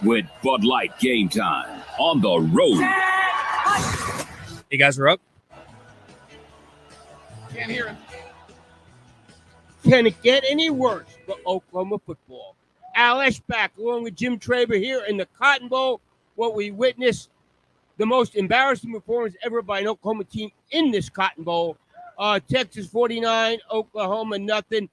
with Bud Light Game Time on the road. You guys are up? Can't hear him. Can it get any worse for Oklahoma football? Al Eschbach, along with Jim Traber here in the Cotton Bowl, what we witnessed, the most embarrassing performance ever by an Oklahoma team in this Cotton Bowl. Texas 49, Oklahoma nothing.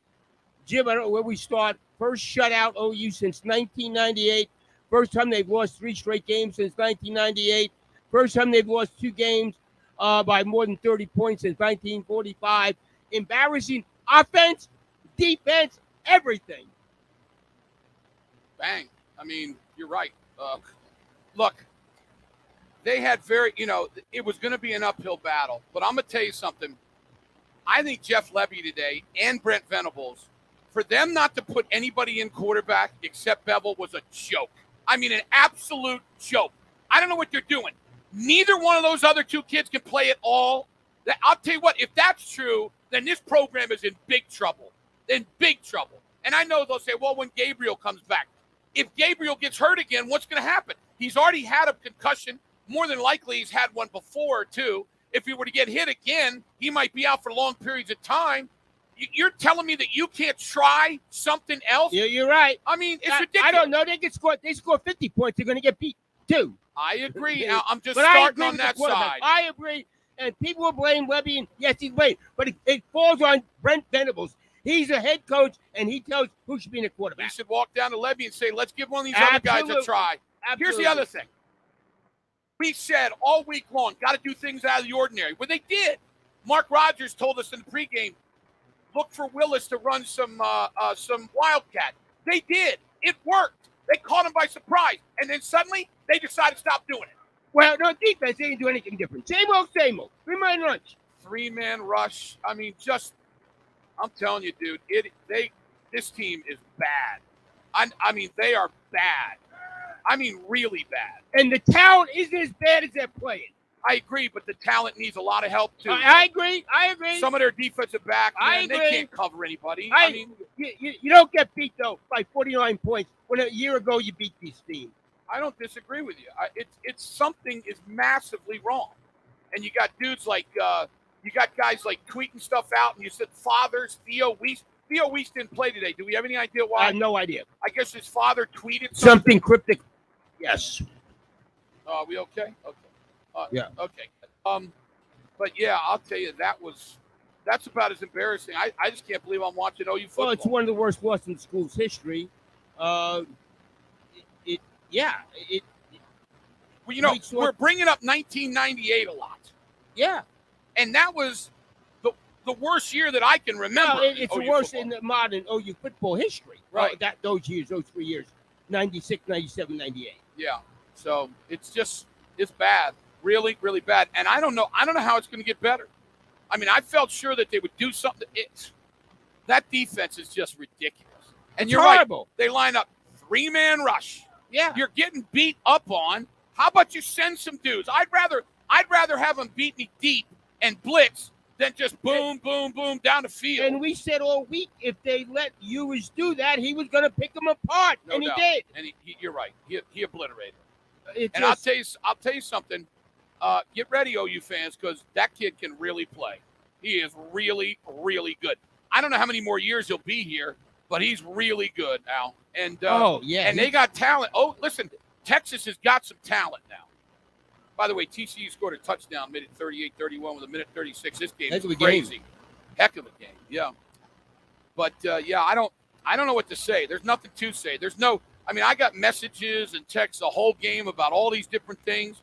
Jim, I don't know where we start. First shutout OU since 1998. First time they've lost 3 straight games since 1998. First time they've lost 2 games by more than 30 points since 1945. Embarrassing offense, defense, everything. Bang. I mean, you're right. Look, they had it was going to be an uphill battle. But I'm going to tell you something. I think Jeff Levy today and Brent Venables, for them not to put anybody in quarterback except Bevel was a joke. I mean, an absolute joke. I don't know what they're doing. Neither one of those other 2 kids can play at all. I'll tell you what, if that's true, then this program is in big trouble. In big trouble. And I know they'll say, well, when Gabriel comes back. If Gabriel gets hurt again, what's going to happen? He's already had a concussion. More than likely, he's had one before, too. If he were to get hit again, he might be out for long periods of time. You're telling me that you can't try something else? Yeah, you're right. I mean, it's ridiculous. I don't know. They score 50 points. They're going to get beat, too. I agree. I'm just starting on that side. I agree. And people will blame Levy, and yes, he's blamed. But it falls on Brent Venables. He's a head coach, and he tells who should be in the quarterback. He should walk down to Levy and say, let's give one of these other guys a try. Absolutely. Here's the other thing. We said all week long, got to do things out of the ordinary. Well, they did. Mark Rogers told us in the pregame, look for Willis to run some wildcat. They did. It worked. They caught him by surprise. And then suddenly, they decided to stop doing it. Well, no, defense, they didn't do anything different. Same old, same old. 3-man rush. 3-man rush. I mean, I'm telling you, dude, this team is bad. I mean, they are bad. I mean, really bad. And the talent isn't as bad as they're playing. I agree, but the talent needs a lot of help, too. I agree. Some of their defensive back, man, agree. They can't cover anybody. You don't get beat, though, by 49 points when a year ago you beat these teams. I don't disagree with you. It's something is massively wrong. And you got dudes like you got guys like tweeting stuff out, and you said fathers, Theo Weiss. Theo Weiss didn't play today. Do we have any idea why? I have no idea. I guess his father tweeted something cryptic. Yes. Are we okay? Okay. Yeah. Okay. But yeah, I'll tell you, that's about as embarrassing. I just can't believe I'm watching OU football. Well, it's one of the worst losses in school's history. Well, we're bringing up 1998 a lot. Yeah. And that was the worst year that I can remember. No, it's the worst football. in the modern OU football history. Right. Those 3 years, 96, 97, 98. Yeah. So it's bad. Really, really bad. And I don't know how it's going to get better. I mean, I felt sure that they would do something. That defense is just ridiculous. And you're horrible. Right. They line up 3-man rush. Yeah. You're getting beat up on. How about you send some dudes? I'd rather have them beat me deep and blitz than just boom, boom, boom down the field. And we said all week if they let Ewers do that, he was going to pick them apart, No and doubt. he did. And he you're right. He obliterated. And I'll tell you something. Get ready, OU fans, because that kid can really play. He is really, really good. I don't know how many more years he'll be here, but he's really good, Al. And and they got talent. Oh, listen, Texas has got some talent now. By the way, TCU scored a touchdown, made it 38-31 with a minute 36. This game is crazy. Heck of a game, yeah. But I don't know what to say. There's nothing to say. I got messages and texts the whole game about all these different things.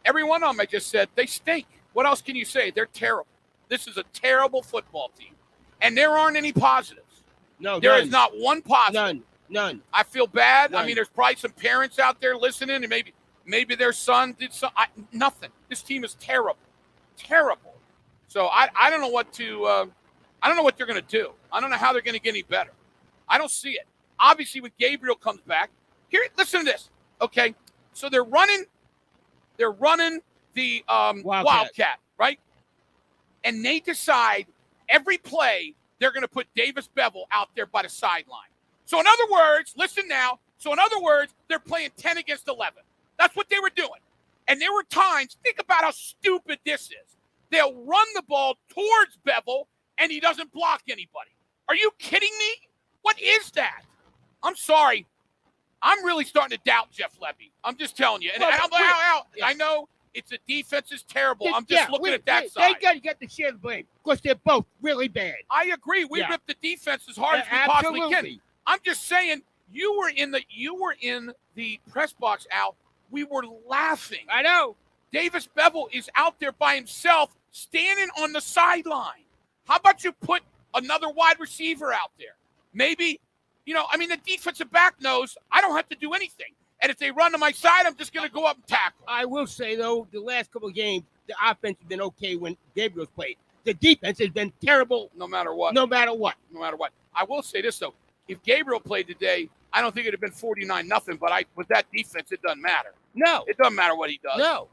Every one of them I just said, they stink. What else can you say? They're terrible. This is a terrible football team. And there aren't any positives. No, there is not one positive. None. I feel bad. None. I mean, there's probably some parents out there listening, and maybe their son did something. Nothing. This team is terrible. Terrible. So I don't know what I don't know what they're going to do. I don't know how they're going to get any better. I don't see it. Obviously, when Gabriel comes back, here, listen to this. Okay, so they're running the Wildcat, right? And they decide every play they're going to put Davis Bevel out there by the sideline. So in other words, listen now. So in other words, they're playing 10 against 11. That's what they were doing. And there were times, think about how stupid this is. They'll run the ball towards Bevel, and he doesn't block anybody. Are you kidding me? What is that? I'm sorry. I'm really starting to doubt Jeff Levy. I'm just telling you. And I know the defense is terrible. I'm just looking at that side. They got to get the share of the blame because they're both really bad. I agree. We ripped the defense as hard as we possibly can. I'm just saying, you were in the press box, Al. We were laughing. I know. Davis Bevel is out there by himself, standing on the sideline. How about you put another wide receiver out there? Maybe, the defensive back knows I don't have to do anything. And if they run to my side, I'm just going to go up and tackle. I will say, though, the last couple of games, the offense has been okay when Gabriel's played. The defense has been terrible. No matter what. I will say this, though. If Gabriel played today, I don't think it would have been 49-0, but with that defense, it doesn't matter. No. It doesn't matter what he does. No.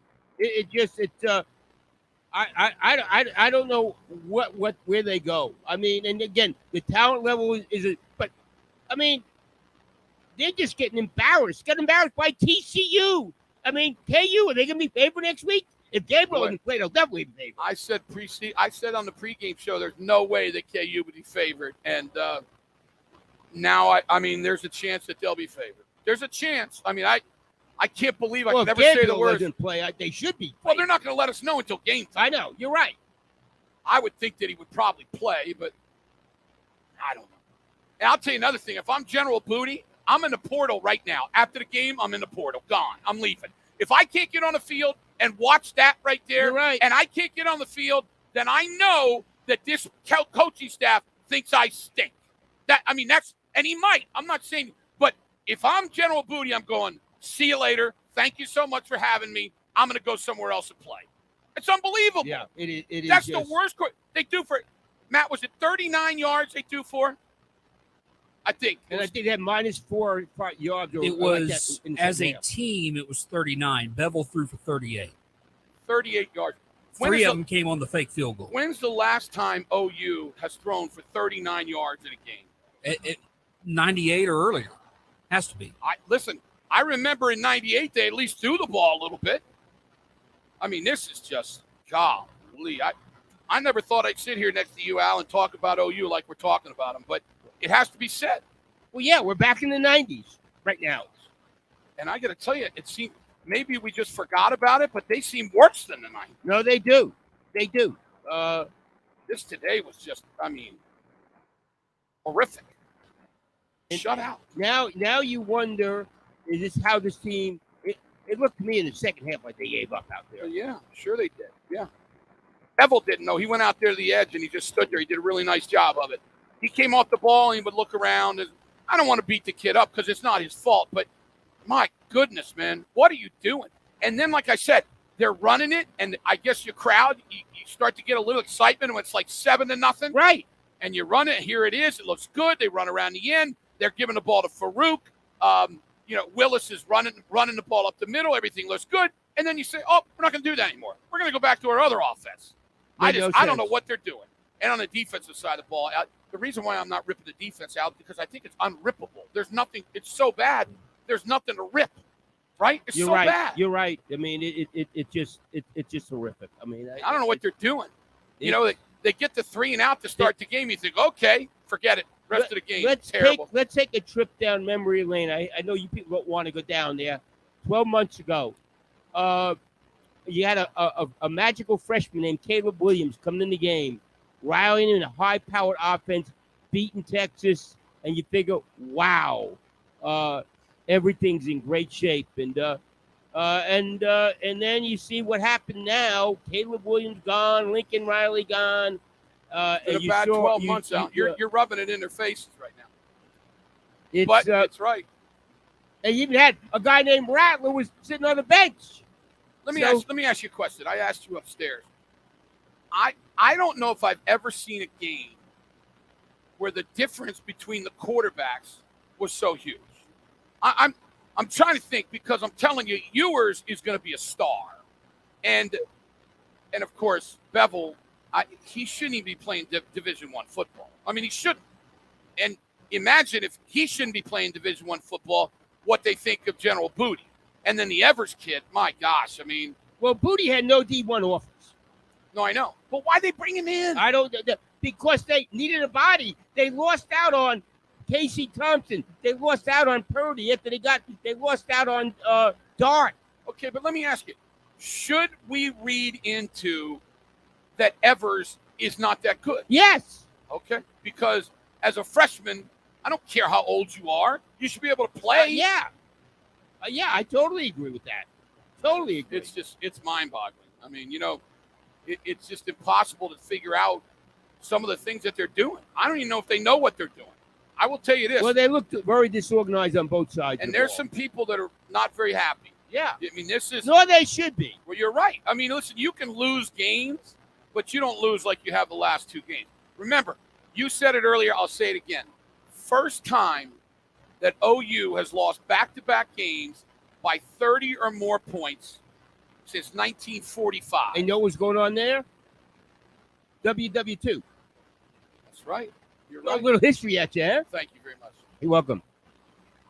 I don't know where they go. I mean, and again, the talent level but I mean, they're just getting embarrassed. Got embarrassed by TCU. I mean, KU, are they going to be favored next week? If Gabriel doesn't play, they'll definitely be favored. I said on the pregame show, there's no way that KU would be favored, and now I mean, there's a chance that they'll be favored. There's a chance. I mean, I can't believe I can never say the words. Doesn't play, they should be. Well, they're not going to let us know until game time. I know. You're right. I would think that he would probably play, but I don't know. And I'll tell you another thing. If I'm General Booty, I'm in the portal right now. After the game, I'm in the portal. Gone. I'm leaving. If I can't get on the field and watch that right there, you're right. And I can't get on the field, then I know that this coaching staff thinks I stink. And he might. I'm not saying, but if I'm General Booty, I'm going, see you later. Thank you so much for having me. I'm going to go somewhere else and play. It's unbelievable. Yeah, it is. That's the worst they do for Matt. Was it 39 yards they do for? I think. And I think they had -4 yards. It was, as a team, it was 39. Bevel threw for 38. 38 yards. Three of them came on the fake field goal. When's the last time OU has thrown for 39 yards in a game? 98 or earlier. Has to be. I remember in 98 they at least threw the ball a little bit. I mean, this is just, golly. I never thought I'd sit here next to you, Al, and talk about OU like we're talking about them, but it has to be said. Well, yeah, we're back in the 90s right now. And I got to tell you, it seemed maybe we just forgot about it, but they seem worse than the 90s. No, they do. They do. This today was just, horrific. Shut out. Now you wonder, is this how this team it looked to me in the second half like they gave up out there. Yeah, sure they did. Yeah. Bevel didn't know. He went out there to the edge and he just stood there. He did a really nice job of it. He came off the ball and he would look around. And I don't want to beat the kid up because it's not his fault, but my goodness, man, what are you doing? And then, like I said, they're running it, and I guess your crowd, you start to get a little excitement when it's like 7-0. Right. And you run it. Here it is. It looks good. They run around the end. They're giving the ball to Farouk. Willis is running the ball up the middle. Everything looks good. And then you say, oh, we're not going to do that anymore. We're going to go back to our other offense. I don't know what they're doing. And on the defensive side of the ball, the reason why I'm not ripping the defense out because I think it's unrippable. There's nothing. It's so bad. There's nothing to rip. Right? It's so bad. You're right. I mean, it's just horrific. I mean, I don't know what they're doing. They get the 3 and out to start the game. You think, okay, forget it. Rest of the game, terrible. Let's take a trip down memory lane. I know you people don't want to go down there. 12 months ago, you had a magical freshman named Caleb Williams coming in the game, rallying in a high-powered offense, beating Texas, and you figure, wow, everything's in great shape. And then you see what happened now. Caleb Williams gone, Lincoln Riley gone. It's been a bad 12 months out. You're rubbing it in their faces right now. It's right. And you even had a guy named Rattler was sitting on the bench. Let me ask you a question. I asked you upstairs. I don't know if I've ever seen a game where the difference between the quarterbacks was so huge. I'm trying to think because I'm telling you, Ewers is going to be a star, and of course Bevel. He shouldn't even be playing Division I football. I mean, he shouldn't. And imagine if he shouldn't be playing Division I football. what they think of General Booty. And then the Evers kid, my gosh, I mean. Well, Booty had no D1 offers. No, I know. But why'd they bring him in? I don't because they needed a body. They lost out on Casey Thompson. They lost out on Purdy after they lost out on Dart. Okay, but let me ask you. Should we read into that Evers is not that good? Yes. Okay. Because as a freshman, I don't care how old you are. You should be able to play. Yeah, I totally agree with that. Totally agree. It's mind-boggling. I mean, it's just impossible to figure out some of the things that they're doing. I don't even know if they know what they're doing. I will tell you this. Well, they looked very disorganized on both sides. And there's some people that are not very happy. Yeah. I mean, this is. No, they should be. Well, you're right. I mean, listen, you can lose games, but you don't lose like you have the last two games. Remember, you said it earlier. I'll say it again. First time that OU has lost back-to-back games by 30 or more points since 1945. And you know what's going on there? WW2. That's right. You're A right. little history at you, huh? Thank you very much. You're welcome.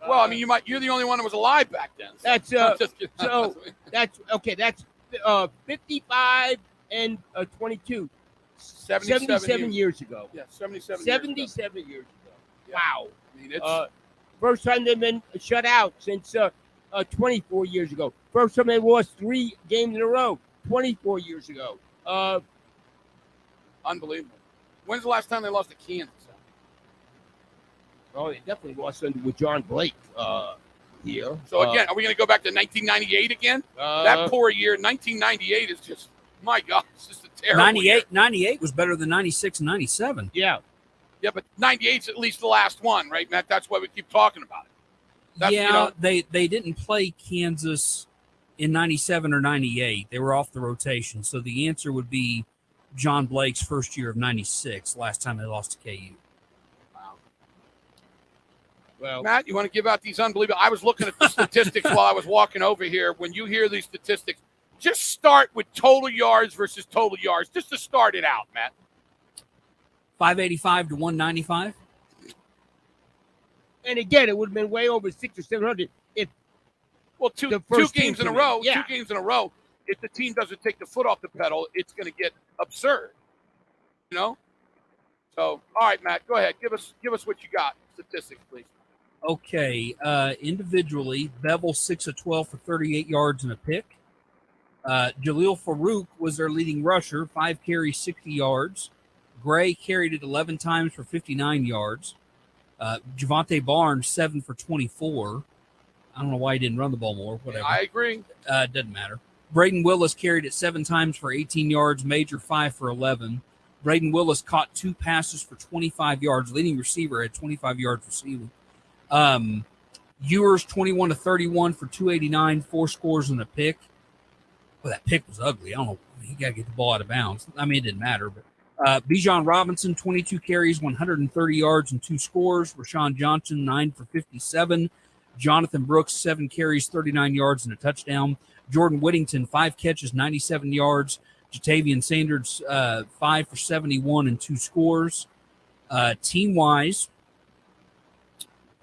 Well, I mean, you're the only one that was alive back then. That's Just kidding. so that's okay. That's 55 and 22. 77 years ago. Yeah, 77 77 years ago. Yeah. Wow. I mean, it's First time they've been shut out since 24 years ago. First time they lost 3 games in a row 24 years ago. unbelievable. When's the last time they lost to Kansas? Oh, they definitely lost with John Blake here. So, again, are we going to go back to 1998 again? That poor year, 1998 is just, my God, it's just a terrible year. 98 was better than 96 and 97. Yeah. Yeah, but 98's at least the last one, right, Matt? That's why we keep talking about it. That's, they didn't play Kansas in 97 or 98. They were off the rotation. So the answer would be John Blake's first year of 96, last time they lost to KU. Well, Matt, you want to give out these unbelievable? I was looking at the statistics while I was walking over here. When you hear these statistics, just start with total yards versus total yards, just to start it out, Matt. 585 to 195. and again, it would have been way over 600 or 700 if two first games team in a came row. in. Yeah. 2 games in a row. If the team doesn't take the foot off the pedal, it's going to get absurd. You know. So, all right, Matt, go ahead. Give us what you got. Statistics, please. Okay, individually, Bevel 6 of 12 for 38 yards and a pick. Jaleel Farouk was their leading rusher, 5 carries, 60 yards. Gray carried it 11 times for 59 yards. Javante Barnes, 7 for 24. I don't know why he didn't run the ball more. Whatever. I agree. Doesn't matter. Braden Willis carried it 7 times for 18 yards. Major, 5 for 11. Braden Willis caught 2 passes for 25 yards. Leading receiver had 25 yards receiving. Ewers 21 to 31 for 289, 4 scores and a pick. Well, that pick was ugly. I don't know. He got to get the ball out of bounds. I mean, it didn't matter. But Bijan Robinson 22 carries, 130 yards and 2 scores. Rashawn Johnson 9 for 57. Jonathan Brooks 7 carries, 39 yards and a touchdown. Jordan Whittington 5 catches, 97 yards. Jatavian Sanders 5 for 71 and 2 scores. Team wise.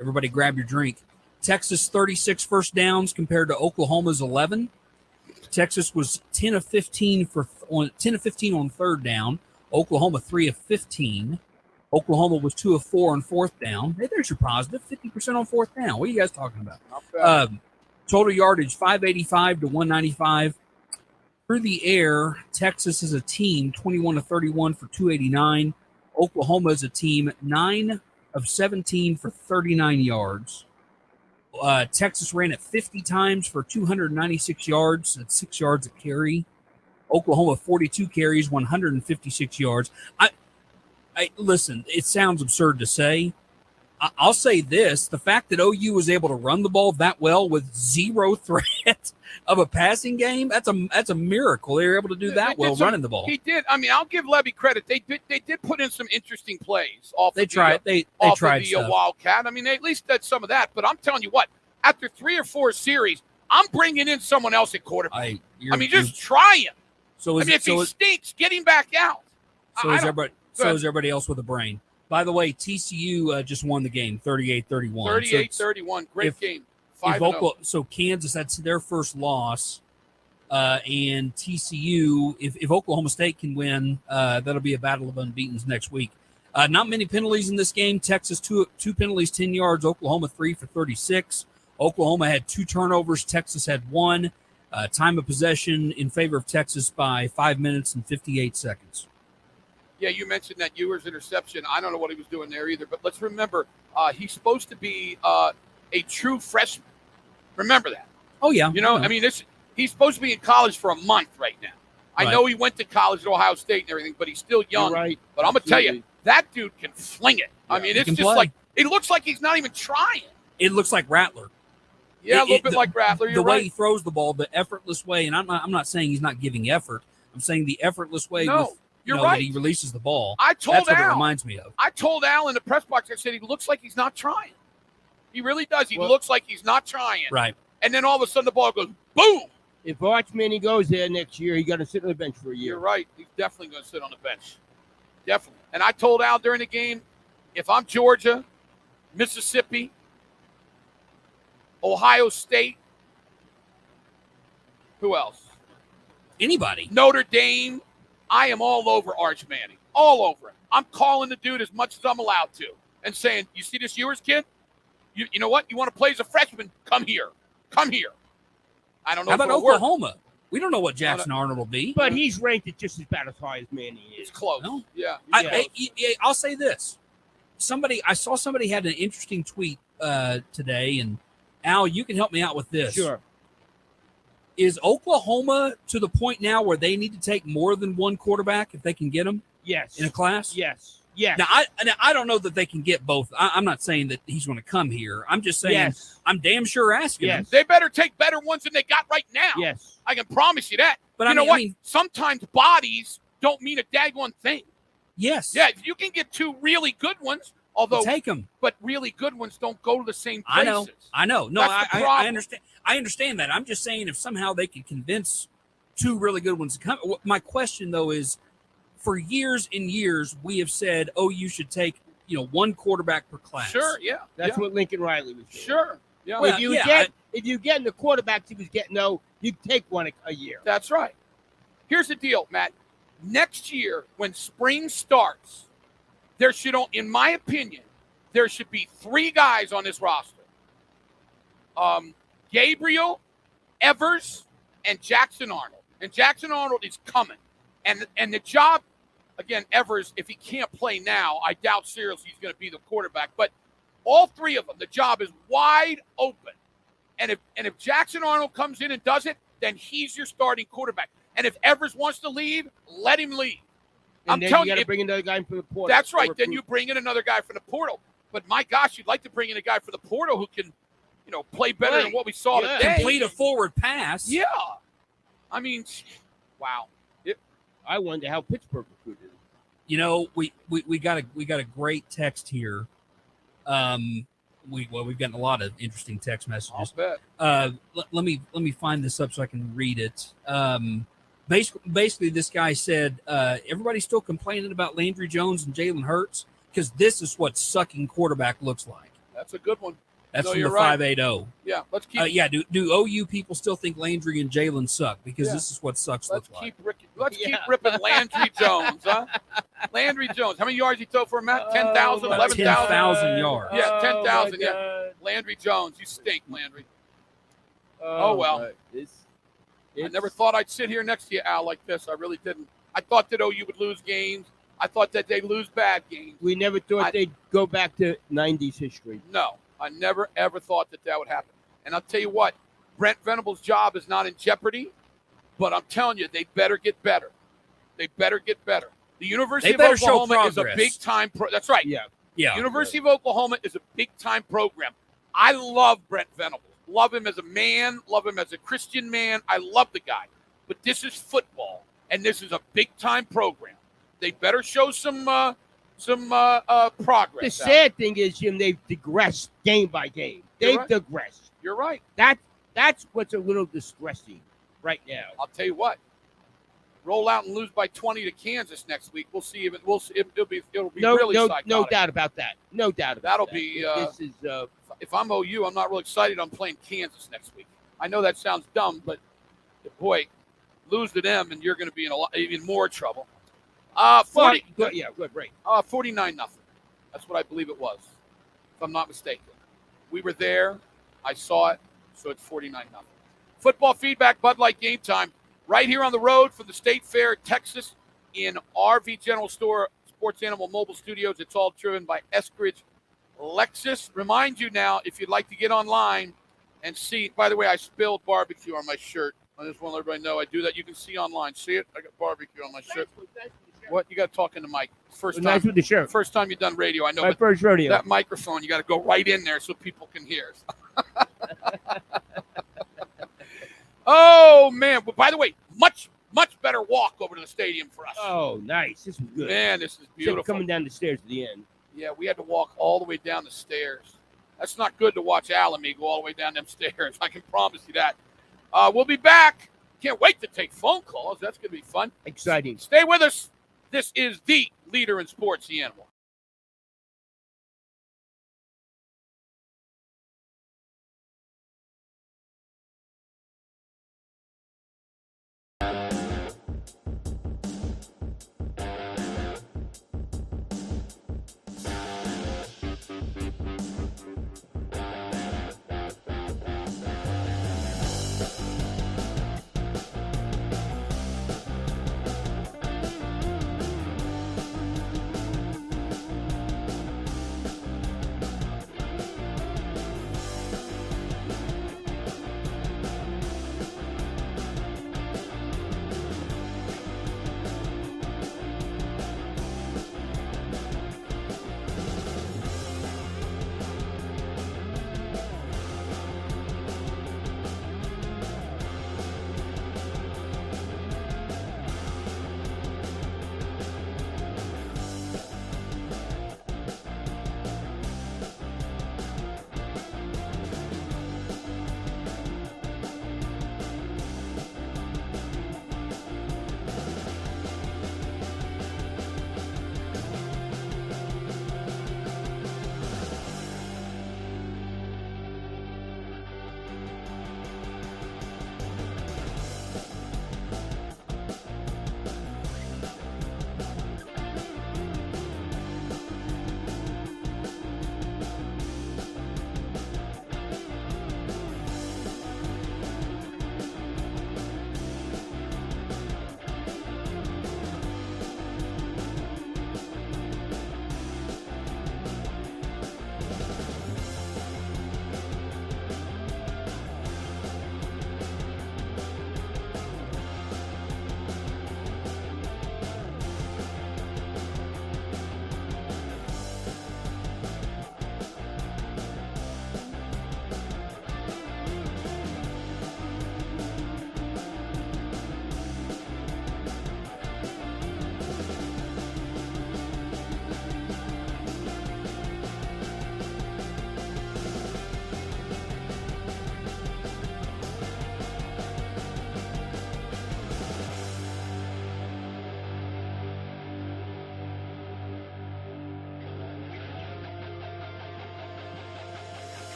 Everybody grab your drink. Texas 36 first downs compared to Oklahoma's 11. Texas was 10 of 15 on third down. Oklahoma 3 of 15. Oklahoma was 2 of 4 on fourth down. Hey, there's your positive. 50% on fourth down. What are you guys talking about? Total yardage 585 to 195. Through the air, Texas is a team 21 to 31 for 289. Oklahoma is a team 9 of 17 for 39 yards. Texas ran it 50 times for 296 yards. That's 6 yards a carry. Oklahoma 42 carries, 156 yards. I listen, it sounds absurd to say. I'll say this. The fact that OU was able to run the ball that well with zero threat of a passing game, that's a miracle. They were able to do that well running the ball. He did. I mean, I'll give Levy credit. They did put in some interesting plays off They tried the Wildcat. I mean, they at least did some of that. But I'm telling you what, after 3 or 4 series, I'm bringing in someone else at quarterback. Just try him. If he stinks, get him back out. So is everybody else with a brain. By the way, TCU just won the game, 38-31. 38-31. Great game. So Kansas, that's their first loss. And TCU, if Oklahoma State can win, that'll be a battle of unbeatens next week. Not many penalties in this game. Texas, two penalties, 10 yards. Oklahoma, 3 for 36. Oklahoma had 2 turnovers. Texas had 1. Time of possession in favor of Texas by 5 minutes and 58 seconds. Yeah, you mentioned that Ewers interception. I don't know what he was doing there either, but let's remember he's supposed to be a true freshman. Remember that. Oh, yeah. I mean, he's supposed to be in college for a month right now. I know he went to college at Ohio State and everything, but he's still young. You're right. But I'm going to tell you, that dude can fling it. Yeah, I mean, it's just like it looks like he's not even trying. It looks like Rattler. Yeah, a little bit like Rattler. The way he throws the ball, the effortless way, and I'm not saying he's not giving effort. I'm saying the effortless way that he releases the ball. That's what it reminds me of. I told Al in the press box, I said he looks like he's not trying. He really does. He looks like he's not trying. Right. And then all of a sudden the ball goes boom. If Arch Manning goes there next year, he's got to sit on the bench for a year. You're right. He's definitely going to sit on the bench. Definitely. And I told Al during the game, if I'm Georgia, Mississippi, Ohio State, who else? Anybody. Notre Dame. I am all over Arch Manning. All over him. I'm calling the dude as much as I'm allowed to and saying, you see this Ewers kid? You know what? You want to play as a freshman? Come here. Come here. I don't know. How about Oklahoma? We don't know what Jackson Arnold will be. But he's ranked at just about as high as Manning is. It's close. No? Yeah. I'll say this. I saw somebody had an interesting tweet today, and Al, you can help me out with this. Sure. Is Oklahoma to the point now where they need to take more than one quarterback if they can get them? Yes. In a class? Yes. Yes. Now, I don't know that they can get both. I'm not saying that he's going to come here. I'm just saying I'm damn sure asking him. They better take better ones than they got right now. Yes. I can promise you that. But you know what? Sometimes bodies don't mean a daggone thing. Yes. Yeah, you can get 2 really good ones, although take them. But really good ones don't go to the same places. I know. No, I understand. I understand that. I'm just saying if somehow they could convince 2 really good ones to come. My question though is, for years and years, we have said, you should take, 1 quarterback per class. Sure, yeah. That's what Lincoln Riley was doing. Sure. Yeah. Well, if you get in the quarterbacks he was getting, you take 1 a year. That's right. Here's the deal, Matt. Next year, when spring starts, there should, in my opinion, there should be 3 guys on this roster. Gabriel, Evers, and Jackson Arnold. And Jackson Arnold is coming. And the job, again, Evers, if he can't play now, I doubt seriously he's going to be the quarterback. But all 3 of them, the job is wide open. And if Jackson Arnold comes in and does it, then he's your starting quarterback. And if Evers wants to leave, let him leave. And then you got to bring another guy from the portal. That's right. Then you bring in another guy from the portal. But my gosh, you'd like to bring in a guy for the portal who can, play better than what we saw today. Complete a forward pass. Yeah. I mean, wow. I wonder how Pittsburgh recruited him. We got a great text here. We've gotten a lot of interesting text messages. I'll bet. Let me find this up so I can read it. Basically, this guy said everybody's still complaining about Landry Jones and Jalen Hurts because this is what sucking quarterback looks like. That's a good one. That's from the 580. Yeah, let's keep. Do OU people still think Landry and Jalen suck because this is what sucks looks like? Let's keep ripping Landry Jones, huh? Landry Jones. How many yards he throw for Matt? 10,000, 11,000? 10,000 yards. Yeah, 10,000. Yeah. Landry Jones, you stink, Landry. Oh well. I never thought I'd sit here next to you, Al, like this. I really didn't. I thought that OU would lose games. I thought that they'd lose bad games. We never thought they'd go back to 90s history. No. I never, ever thought that would happen. And I'll tell you what, Brent Venables' job is not in jeopardy, but I'm telling you, they better get better. They better get better. The University of Oklahoma is a big-time that's right. Yeah. University of Oklahoma is a big-time program. I love Brent Venables. Love him as a man. Love him as a Christian man. I love the guy. But this is football, and this is a big-time program. They better show some progress. The sad thing is, Jim, they've digressed game by game. They've digressed. You're right. That's what's a little distressing right now. I'll tell you what. Roll out and lose by 20 to Kansas next week. We'll see if it'll be really psychotic. No doubt about that. No doubt about That'll that. be. This is if I'm OU, I'm not real excited. I'm playing Kansas next week. I know that sounds dumb, but boy, lose to them and you're going to be in even more trouble. 49 nothing. That's what I believe it was, if I'm not mistaken. We were there. I saw it, so it's 49 nothing. Football feedback, Bud Light Game Time, right here on the road from the State Fair, Texas, in RV General Store, Sports Animal Mobile Studios. It's all driven by Eskridge Lexus. Remind you now, if you'd like to get online and see, by the way, I spilled barbecue on my shirt. I just want to let everybody know I do that. You can see online. See it? I got barbecue on my shirt. What? You got to talk into Mike. First time. Nice with the shirt. First time you've done radio. I know. My first rodeo. That microphone, you got to go right in there so people can hear. Oh, man. But by the way, much better walk over to the stadium for us. Oh, nice. This is good. Man, this is beautiful. Coming down the stairs at the end. Yeah, we had to walk all the way down the stairs. That's not good to watch Alamy go all the way down them stairs. I can promise you that. We'll be back. Can't wait to take phone calls. That's going to be fun. Exciting. Stay with us. This is the leader in sports, the Animal.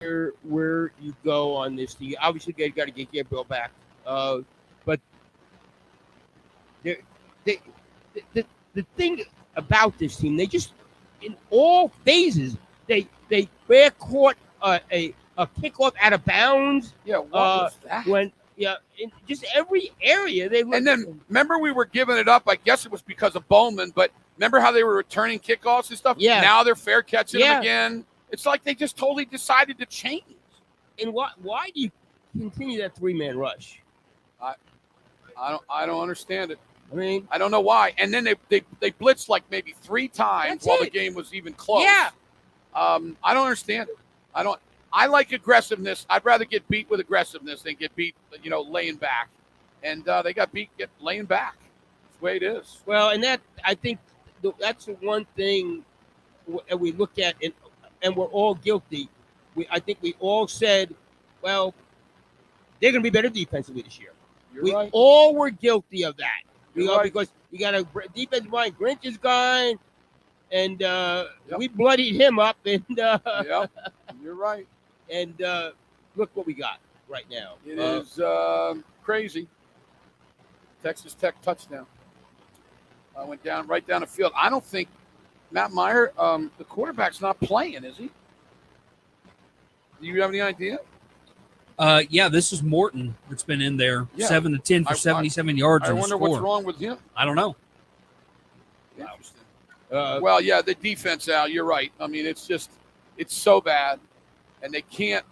where you go on this thing. Obviously, they got to get Gabriel back, but they, the thing about this team, they just in all phases they caught a kickoff out of bounds. Yeah, what was that? In just every area they and then remember we were giving it up. I guess it was because of Bowman, but remember how they were returning kickoffs and stuff? Yeah. Now they're fair catching them again. It's like they just totally decided to change. And why do you continue that 3-man rush? I don't understand it. I mean, I don't know why. And then they blitzed like maybe 3 times while the game was even close. Yeah. I don't understand it. I like aggressiveness. I'd rather get beat with aggressiveness than get beat, laying back. And they got beat laying back. That's the way it is. Well, and that I think that's the one thing we look at, and we're all guilty. I think we all said, well, they're going to be better defensively this year. We right. all were guilty of that. Right. Because you got a defensive line. Grinch is gone, and we bloodied him up. And yeah, you're right. And look what we got right now. It is crazy. Texas Tech touchdown. Went right down the field. I don't think Matt Meyer, the quarterback's not playing, is he? Do you have any idea? Yeah, this is Morton that's been in there. Yeah. 7 to 10 for 77 yards. I wonder what's wrong with him. I don't know. Interesting. Well, yeah, the defense, Al, you're right. I mean, it's so bad, and they can't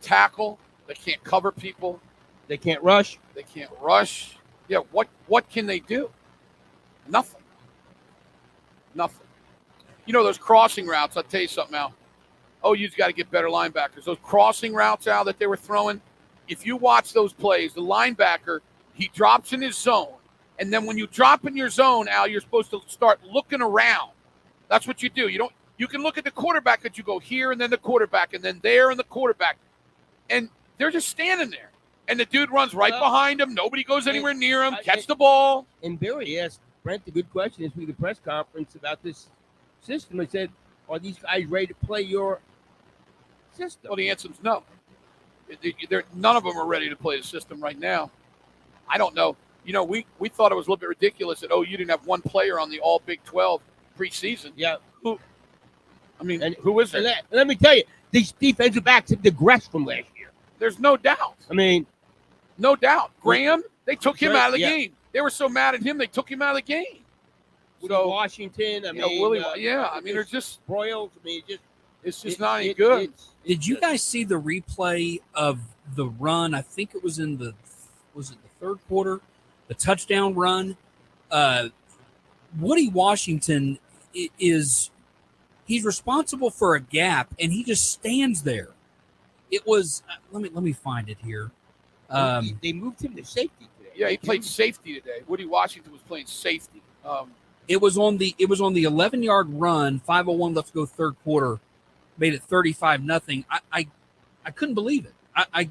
tackle, they can't cover people, they can't rush. Yeah, what can they do? Nothing. Those crossing routes. I'll tell you something, Al. Oh, you've got to get better linebackers. Those crossing routes, Al, that they were throwing. If you watch those plays, the linebacker, he drops in his zone. And then when you drop in your zone, Al, you're supposed to start looking around. That's what you do. You can look at the quarterback, but you go here and then the quarterback and then there and the quarterback. And they're just standing there. And the dude runs right behind him. Nobody goes anywhere near him. Catch the ball. And Barry asked Brent a good question this week at the press conference about this system. I said, are these guys ready to play your system? Well, the answer is no. None of them are ready to play the system right now. I don't know. We thought it was a little bit ridiculous that, you didn't have one player on the all Big 12 preseason. Yeah. Who is it? Let me tell you, these defensive backs have digressed from last year. There's no doubt. I mean, no doubt. Graham, they took him out of the yeah. game. They were so mad at him, they took him out of the game. So Washington, they're just Broyles. it's just not any good. Did you guys see the replay of the run? I think it was the third quarter, the touchdown run. Woody Washington he's responsible for a gap, and he just stands there. It was let me find it here. They moved him to safety today. Yeah, he played safety today. Woody Washington was playing safety. It was on the 11-yard run, 5:01 left to go third quarter, made it 35-0. I couldn't believe it. I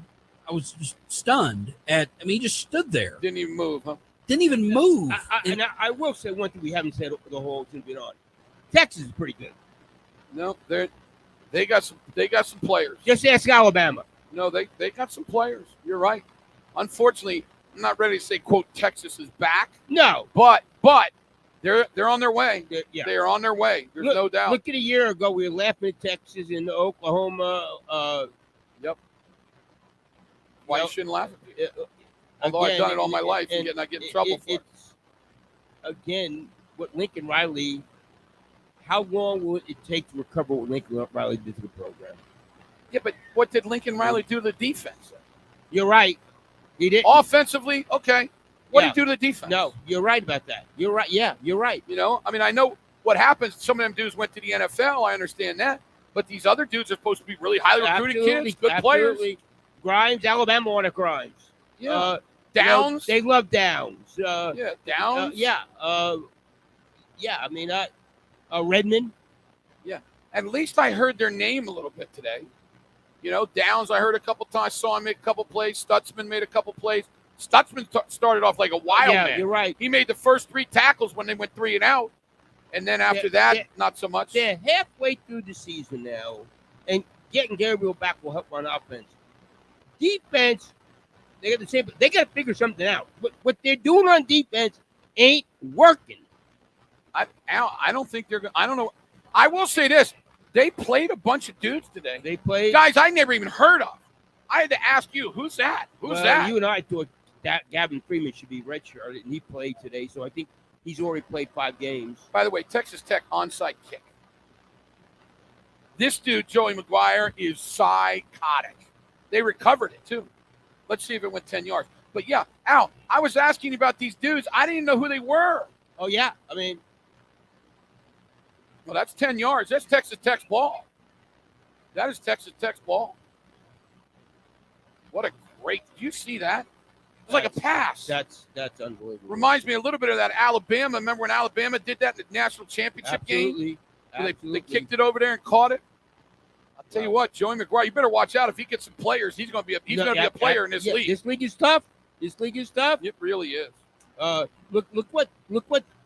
was just stunned he just stood there. Didn't even move, huh? Didn't even move. I will say one thing we haven't said the whole thing been on. Texas is pretty good. No, they got some players. Just ask Alabama. No, they got some players. You're right. Unfortunately, I'm not ready to say, quote, Texas is back. No. But they're on their way. They are on their way. There's no doubt. Look at a year ago, we were laughing at Texas and Oklahoma. Yep. Why you shouldn't laugh at me? Although I've done it all my life and not get in trouble for it. Again, what Lincoln Riley, how long will it take to recover what Lincoln Riley did to the program? Yeah, but what did Lincoln Riley do to the defense? You're right. He did. Offensively, okay. What did he do to the defense? No, you're right about that. You're right. Yeah, you're right. I know what happens. Some of them dudes went to the NFL. I understand that. But these other dudes are supposed to be really highly recruited kids, good players. Grimes, Alabama wanted Grimes. Yeah. Downs. They love Downs. Downs. Redmond. Yeah. At least I heard their name a little bit today. Downs, I heard a couple times, saw him make a couple plays. Stutzman made a couple plays. Stutzman started off like a wild man. Yeah, you're right. He made the first 3 tackles when they went 3 and out. And then after that, not so much. They're halfway through the season now. And getting Gabriel back will help on offense. Defense, they got the same. They got to figure something out. What they're doing on defense ain't working. I don't think they're going to. I don't know. I will say this. They played a bunch of dudes today. They played guys I never even heard of. I had to ask you, who's that? Who's that? You and I thought that Gavin Freeman should be redshirted, and he played today. So I think he's already played 5 games. By the way, Texas Tech onside kick. This dude, Joey McGuire, is psychotic. They recovered it, too. Let's see if it went 10 yards. But, yeah, Al, I was asking you about these dudes. I didn't even know who they were. Oh, yeah. I mean, well, that's 10 yards. That's Texas Tech's ball. That is Texas Tech's ball. What a great – do you see that? It's like a pass. That's unbelievable. Reminds me a little bit of that Alabama. Remember when Alabama did that in the national championship game? Absolutely. They kicked it over there and caught it. I'll tell you what, Joey McGuire, you better watch out. If he gets some players, he's going to be a player in this league. This league is tough. It really is. Look what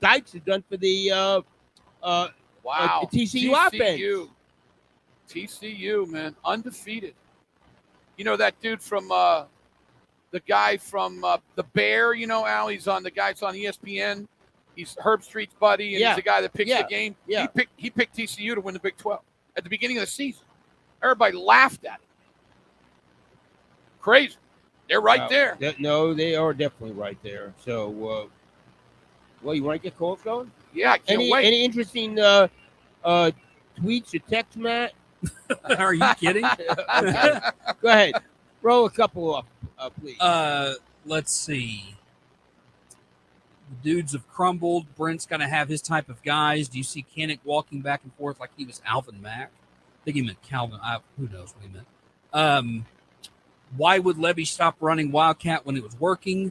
Dykes has done for the TCU offense. TCU, man, undefeated. You know that dude from the guy from the Bear. You know, Al. He's on ESPN. He's Herb Street's buddy, and he's the guy that picks the game. Yeah. He picked TCU to win the Big 12 at the beginning of the season. Everybody laughed at it. Crazy. They're right there. No, they are definitely right there. So, you want to get calls going? Yeah, I can't wait. Any interesting tweets or texts, Matt? Are you kidding? Okay. Go ahead. Roll a couple up, please. Let's see. The dudes have crumbled. Brent's got to have his type of guys. Do you see Kinnick walking back and forth like he was Alvin Mack? I think he meant Calvin. Who knows what he meant. Why would Levy stop running Wildcat when it was working?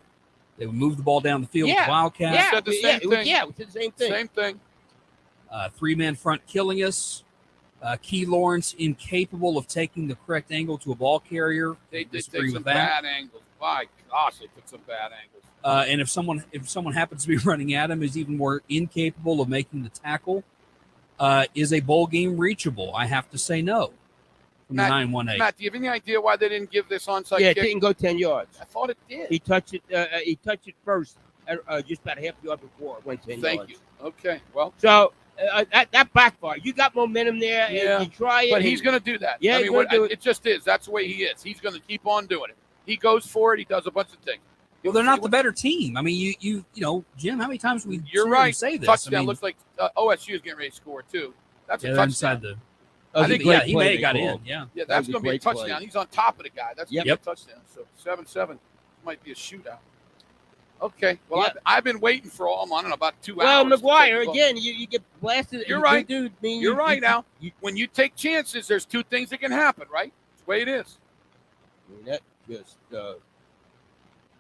They would move the ball down the field with Wildcat. We said the same thing. We said the same thing. Same thing. 3-man front killing us. Key Lawrence incapable of taking the correct angle to a ball carrier. They did take some bad angles. My gosh, they took some bad angles. And if someone happens to be running at him, is even more incapable of making the tackle. Is a bowl game reachable? I have to say no. From the 918. Matt, do you have any idea why they didn't give this onside kick? It didn't go 10 yards. I thought it did. He touched it. He touched it first, just about a half yard before it went 10 yards. Thank you. Okay. Well. So that backfired. You got momentum there, and you try it. But he's going to do that. Yeah, it just is. That's the way he is. He's going to keep on doing it. He goes for it. He does a bunch of things. Well, they're not the better team. I mean, you know, Jim. How many times we say this? Touchdown looks like OSU is getting ready to score too. That's a touchdown. I think he may have got in. Yeah, that's going to be a touchdown. Play. He's on top of the guy. That's going to be a touchdown. So 7-7 might be a shootout. Okay. Well, I've been waiting for I don't know, about 2 hours. Well, McGuire, again, you get blasted. You're right. Dude, you're right now. When you take chances, there's 2 things that can happen, right? That's the way it is. I mean, that just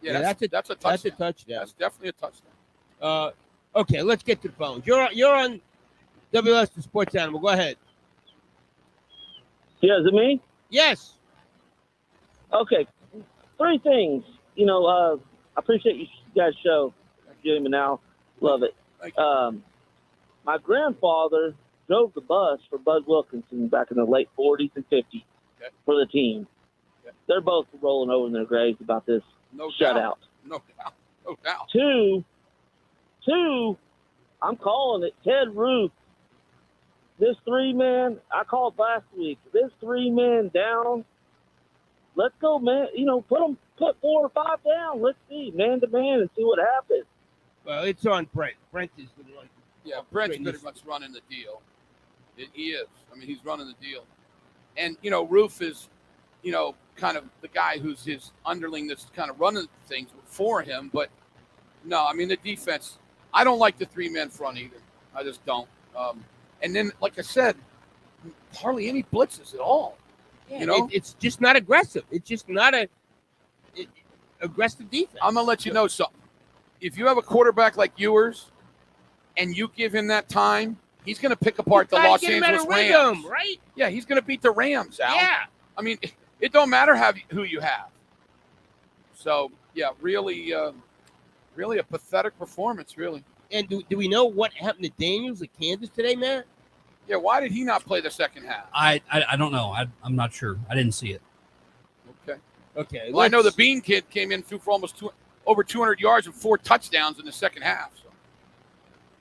that's a touchdown. That's a touchdown. That's definitely a touchdown. Okay, let's get to the phones. You're on WS the Sports Animal. Go ahead. Yeah, is it me? Yes. Okay. 3 things. I appreciate you guys' show, Jim and Al. Love it. My grandfather drove the bus for Bud Wilkinson back in the late 40s and 50s for the team. Okay. They're both rolling over in their graves about this shutout. No doubt. Two, I'm calling it Ted Roof. This 3-man, I called last week. This 3-man down. Let's go, man. Put 4 or 5 down. Let's see, man to man, and see what happens. Well, it's on Brent. Brent is the one. Yeah, Brent's pretty much running the deal. He is. I mean, he's running the deal. And, Roof is, kind of the guy who's his underling that's kind of running things for him. But, no, I mean, the defense, I don't like the 3-man front either. I just don't. And then, like I said, hardly any blitzes at all. Yeah, it's just not aggressive. It's just not aggressive defense. I'm going to let you know something. If you have a quarterback like yours and you give him that time, he's going to pick apart the Los Angeles Rams. Right? Yeah, he's going to beat the Rams, Al. Yeah. I mean, it don't matter who you have. So, yeah, really a pathetic performance, really. And do we know what happened to Daniels at Kansas today, Matt? Yeah, why did he not play the second half? I don't know. I'm not sure. I didn't see it. Okay. Okay. Well, I know the Bean kid came in through for almost over 200 yards and 4 touchdowns in the second half. So.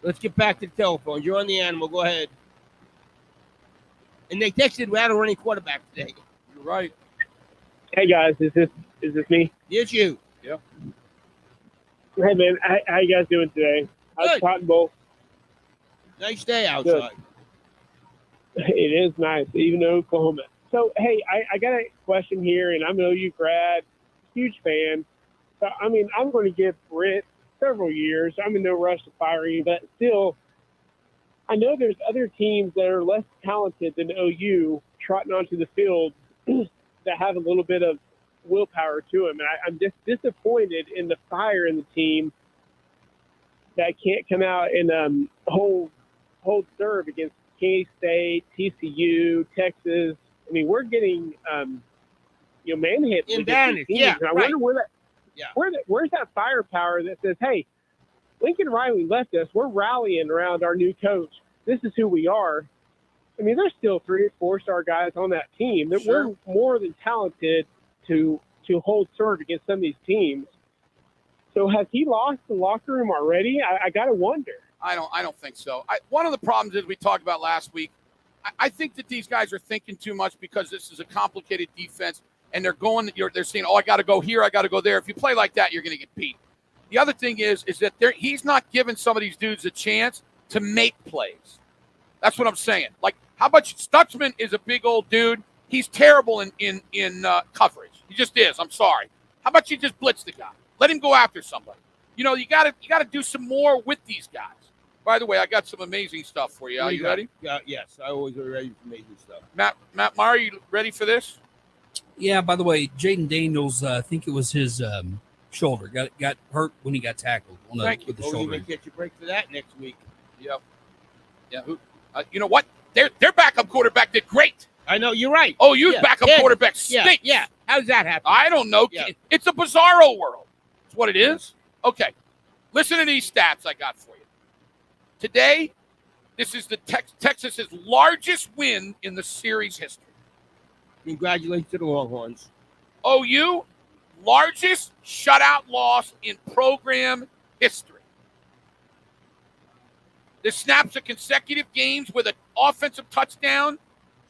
Let's get back to the telephone. You're on the animal. Go ahead. And they texted without a running quarterback today. You're right. Hey guys, is this me? Yes, you. Yeah. Hey man, how you guys doing today? How's Good. Cotton Bowl? Nice day outside. It is nice, even in Oklahoma. So hey, I got a question here, and I'm an OU grad, huge fan. So I mean, I'm going to give Britt several years. I'm in no rush to fire him, but still, I know there's other teams that are less talented than OU trotting onto the field that have a little bit of willpower to them. And I'm just disappointed in the fire in the team that can't come out and hold serve against K-State, TCU, Texas. I mean, we're getting manhit Advantage. teams. Yeah, And I right. wonder where that Yeah. where's that firepower that says, hey, Lincoln Riley left us. We're rallying around our new coach. This is who we are. I mean, there's still 3 or 4-star guys on that team that Sure. we're more than talented to hold serve against some of these teams. So has he lost the locker room already? I got to wonder. I don't think so. One of the problems is we talked about last week. I think that these guys are thinking too much because this is a complicated defense, and they're saying, "Oh, I got to go here, I got to go there." If you play like that, you're going to get beat. The other thing is that he's not giving some of these dudes a chance to make plays. That's what I'm saying. Like, how about Stutzman is a big old dude. He's terrible in coverage. He just is. I'm sorry. How about you just blitz the guy? Let him go after somebody. You got to do some more with these guys. By the way, I got some amazing stuff for you. Are you ready? Yeah, yes, I always are ready for amazing stuff. Matt Meyer, you ready for this? Yeah. By the way, Jaden Daniels, I think it was his shoulder got hurt when he got tackled with the Oh, you shoulder. may catch a break for that next week. Yep. Yeah. You know what? Their backup quarterback did great. I know, you're right. OU's Yeah, backup yeah, quarterback stinks. Yeah. How's that happen? I don't know. Yeah. It's a bizarro world. That's what it is. Okay. Listen to these stats I got for you. Today, this is the Texas's largest win in the series history. Congratulations to the Longhorns. OU, largest shutout loss in program history. The snaps of consecutive games with an offensive touchdown,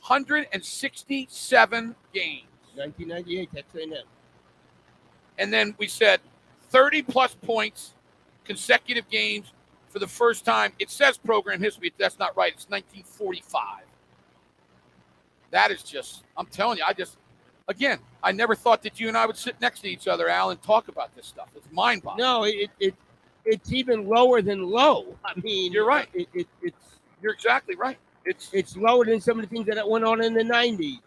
167 games. 1998, Texas A&M. And then we said 30-plus points, consecutive games for the first time. It says program history. That's not right. It's 1945. That is just, I'm telling you, again, I never thought that you and I would sit next to each other, Al, and talk about this stuff. It's mind-boggling. No, it's even lower than low. I mean, You're right. It's You're exactly right. it's lower than some of the things that went on in the 90s.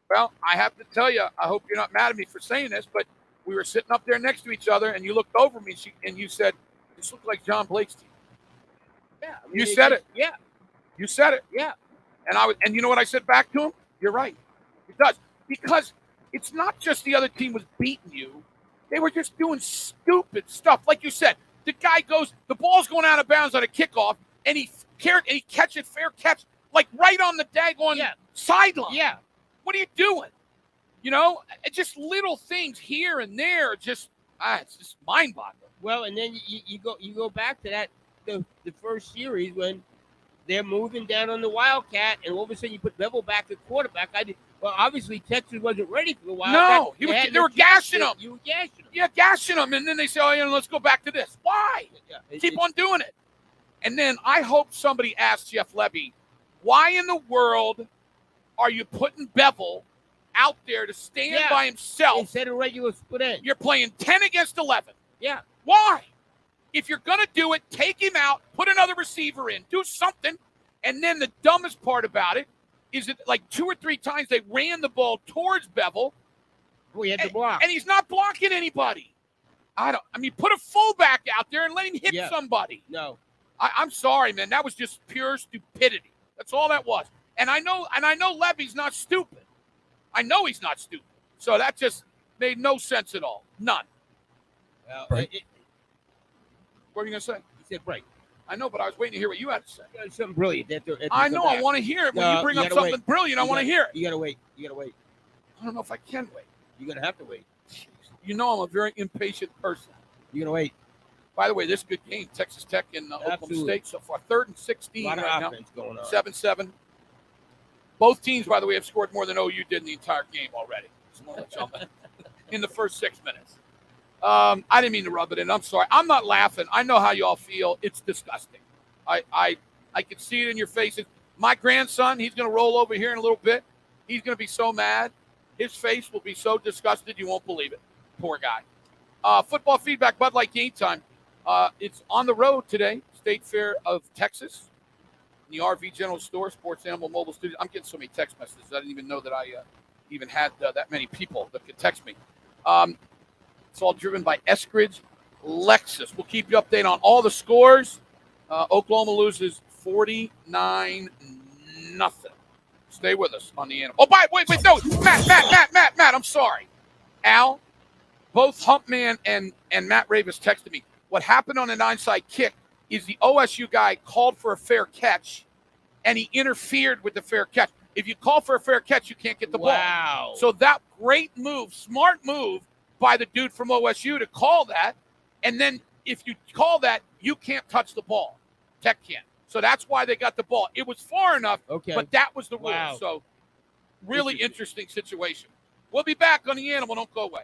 Well, I have to tell you, I hope you're not mad at me for saying this, but we were sitting up there next to each other, and you looked over me, and you said, "This looks like John Blake's team." Yeah, I mean, You said it. Yeah, You said it. yeah. And you know what I said back to him? You're right. It does. Because it's not just the other team was beating you. They were just doing stupid stuff. Like you said, the ball's going out of bounds on a kickoff, and he catches fair catch, like right on the daggone sideline. Yeah. What are you doing? Just little things here and there. It's just mind-boggling. Well, and then you go back to that the first series when they're moving down on the Wildcat, and all of a sudden you put Bevel back at quarterback. Obviously Texas wasn't ready for the Wildcat. No, they were gashing him. You were gashing him. Yeah, gashing them, and then they say, let's go back to this. Why? Keep on doing it. And then I hope somebody asks Jeff Lebby, why in the world are you putting Bevel out there to stand by himself instead of regular split end? You're playing 10 against 11. Yeah. Why? If you're going to do it, take him out, put another receiver in, do something. And then the dumbest part about it is that like 2 or 3 times they ran the ball towards Bevel. We had to block. And he's not blocking anybody. Put a fullback out there and let him hit somebody. No. I'm sorry, man. That was just pure stupidity. That's all that was. And I know Levy's not stupid. I know he's not stupid. So that just made no sense at all. None. Well, Right. What are you going to say? He said break. I know, but I was waiting to hear what you had to say. You got something brilliant. I know. I want to hear it. When No, you bring you up gotta something brilliant, I want to hear it. You gotta wait. You gotta wait. I don't know if I can wait. You're gonna have to wait. You know, I'm a very impatient person. You're gonna wait. By the way, this is a good game. Texas Tech and Oklahoma Absolutely. State so far. 3rd and 16 A lot of right now. offense going on. 7-7. Both teams, by the way, have scored more than OU did in the entire game already. Just want to let y'all know. In the first 6 minutes. I didn't mean to rub it in. I'm sorry. I'm not laughing. I know how y'all feel. It's disgusting. I can see it in your faces. My grandson, he's going to roll over here in a little bit. He's going to be so mad. His face will be so disgusted you won't believe it. Poor guy. Football feedback, Bud Light Game Time. It's on the road today, State Fair of Texas, in the RV General Store, Sports Animal Mobile Studio. I'm getting so many text messages. I didn't even know that I even had that many people that could text me. It's all driven by Eskridge Lexus. We'll keep you updated on all the scores. Oklahoma loses 49-0. Stay with us on the animal. Oh, wait, no. Matt, I'm sorry. Al, both Humpman and Matt Ravis texted me. What happened on an onside kick is the OSU guy called for a fair catch, and he interfered with the fair catch. If you call for a fair catch, you can't get the ball. Wow. So that great move, smart move by the dude from OSU to call that, and then if you call that, you can't touch the ball. Tech can't. So that's why they got the ball. It was far enough, but that was the rule. Wow. So really interesting situation. We'll be back on the animal. Don't go away.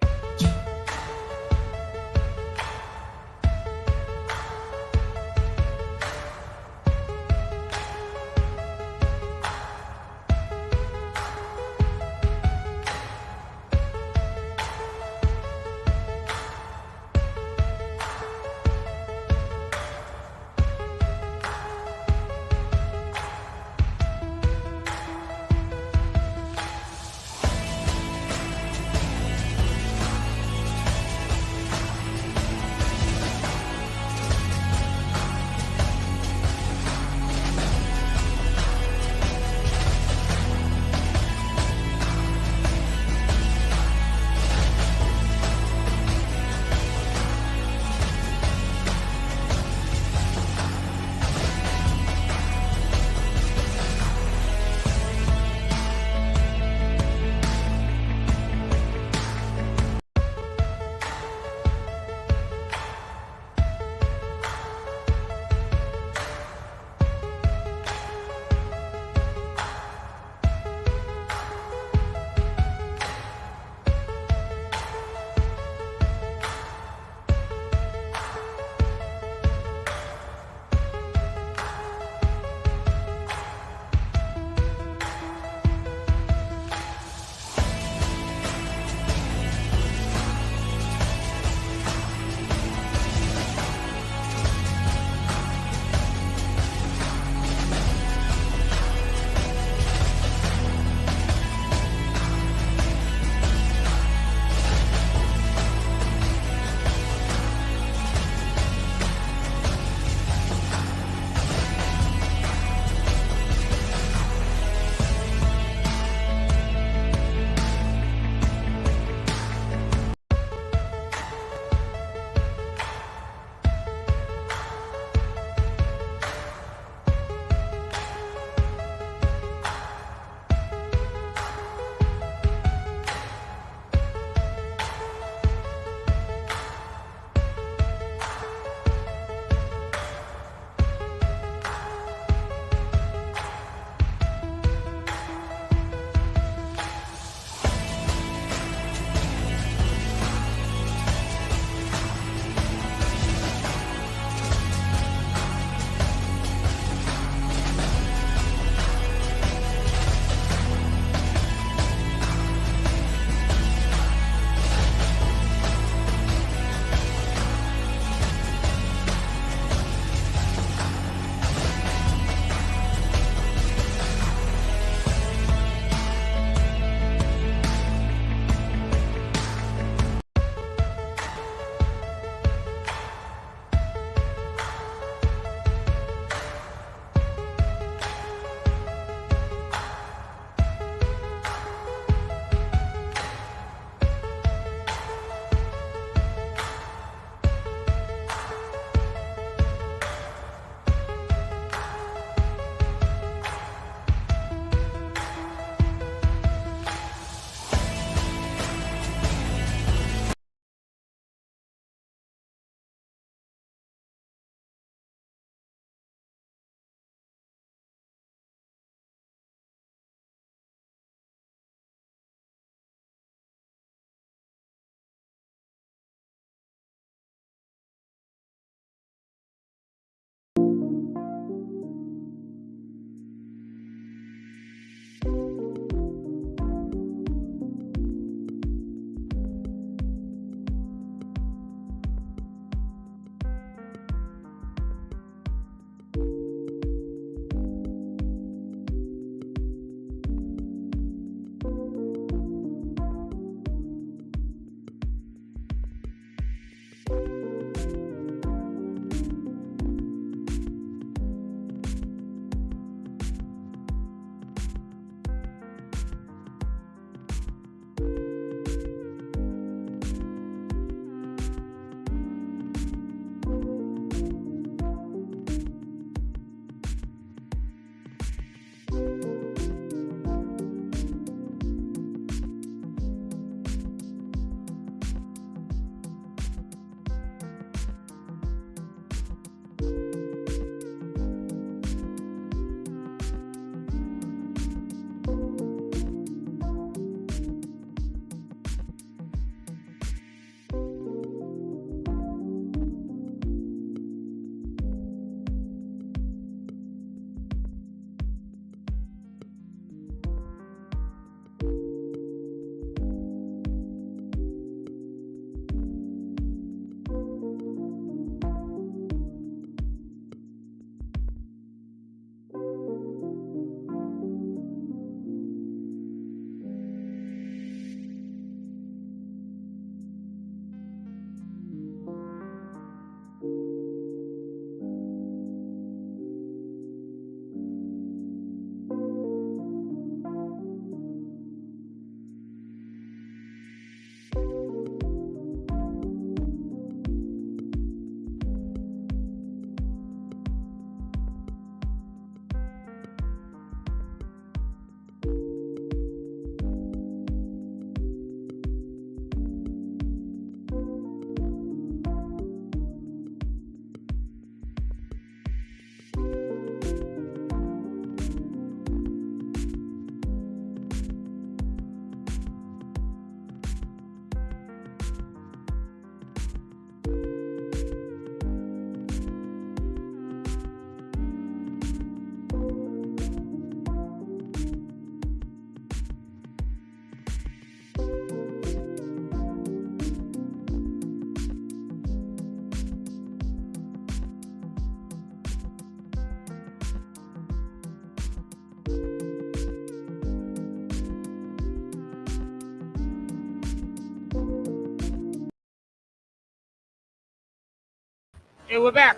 And we're back.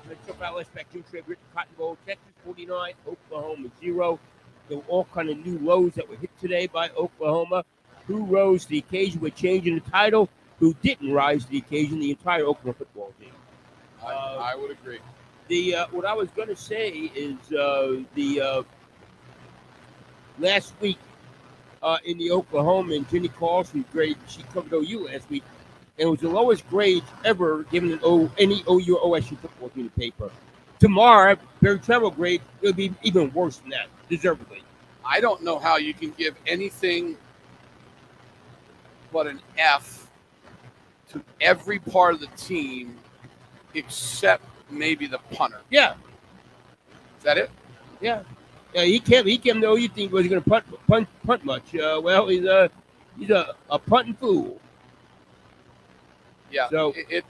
Let's talk about back Jim Traber at the Cotton Bowl. Texas 49, Oklahoma 0. There were all kind of new lows that were hit today by Oklahoma. Who rose to the occasion with changing the title? Who didn't rise to the occasion? The entire Oklahoma football team. I would agree. What I was going to say is the last week in the Oklahoma and Jenny Carlson's grade, she covered OU last week, and it was the lowest grade ever given any OU or OSU football team paper. Tomorrow, Barry Tremble grade, it'll be even worse than that, deservedly. I don't know how you can give anything but an F to every part of the team except maybe the punter. Yeah. Is that it? Yeah. He came to OU think was going to punt much. Well, he's a punting fool. Yeah. So it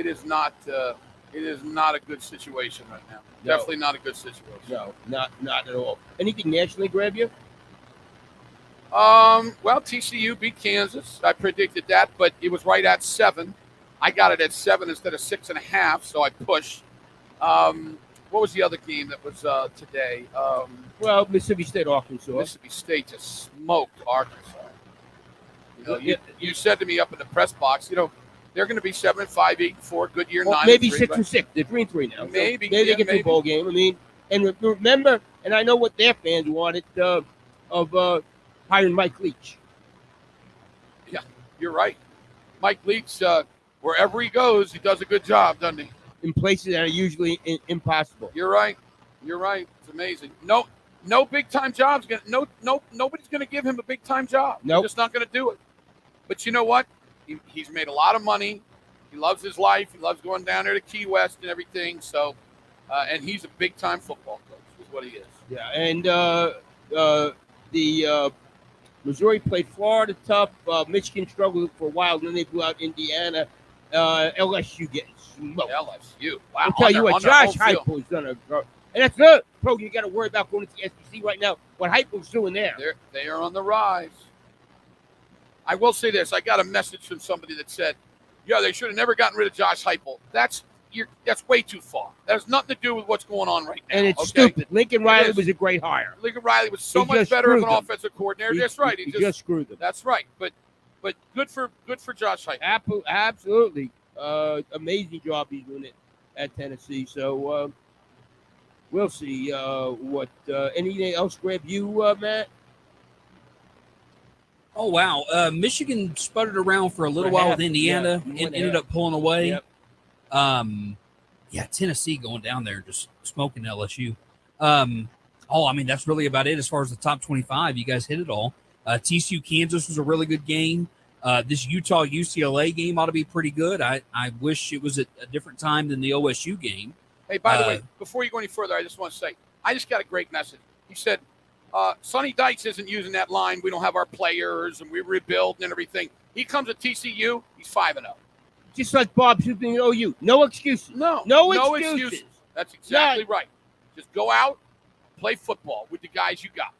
is not a good situation right now. No. Definitely not a good situation. no, not at all. Anything nationally grab you? Well, TCU beat Kansas. I predicted that, but it was right at 7. I got it at 7 instead of 6.5, so I pushed. What was the other game that was today? Well, Mississippi State, Arkansas. Mississippi State just smoked Arkansas. You said to me up in the press box, they're going to be 7-5, 8-4, good year, 9-3. Maybe 6-6. They're 3-3 now. Maybe they get to the bowl game. I mean, and remember, and I know what their fans wanted of hiring Mike Leach. Yeah, you're right. Mike Leach, wherever he goes, he does a good job, doesn't he? In places that are usually impossible. You're right. It's amazing. No big time jobs. Nobody's going to give him a big time job. Nope. They're just not going to do it. But you know what? He's made a lot of money. He loves his life. He loves going down there to Key West and everything. So, and he's a big time football coach. Is what he is. Yeah, and the Missouri played Florida tough. Michigan struggled for a while, and then they blew out Indiana. LSU getting smoked. LSU. Wow. I'll tell you what, Josh Heupel's done a – and that's good. Pro, you got to worry about going to the SEC right now. What Heupel's doing there. They are on the rise. I will say this. I got a message from somebody that said, yeah, they should have never gotten rid of Josh Heupel. That's way too far. That has nothing to do with what's going on right now. And it's stupid. Lincoln Riley was a great hire. Lincoln Riley was so much better as an offensive coordinator. That's right. He just screwed them. That's right. But good for Josh Heupel. Absolutely. Amazing job he's doing it at Tennessee. So we'll see what anything else grab you, Matt? Oh, wow. Michigan sputtered around for a little while with Indiana and ended up pulling away. Yep. Tennessee going down there just smoking LSU. That's really about it as far as the top 25. You guys hit it all. TCU Kansas was a really good game. This Utah UCLA game ought to be pretty good. I wish it was at a different time than the OSU game. Hey, by the way, before you go any further, I just want to say, I just got a great message. He said, Sonny Dykes isn't using that line. We don't have our players, and we rebuild and everything. He comes to TCU, he's 5-0. Just like Bob shooting at OU. No excuses. No excuses. That's exactly right. Just go out, play football with the guys you got.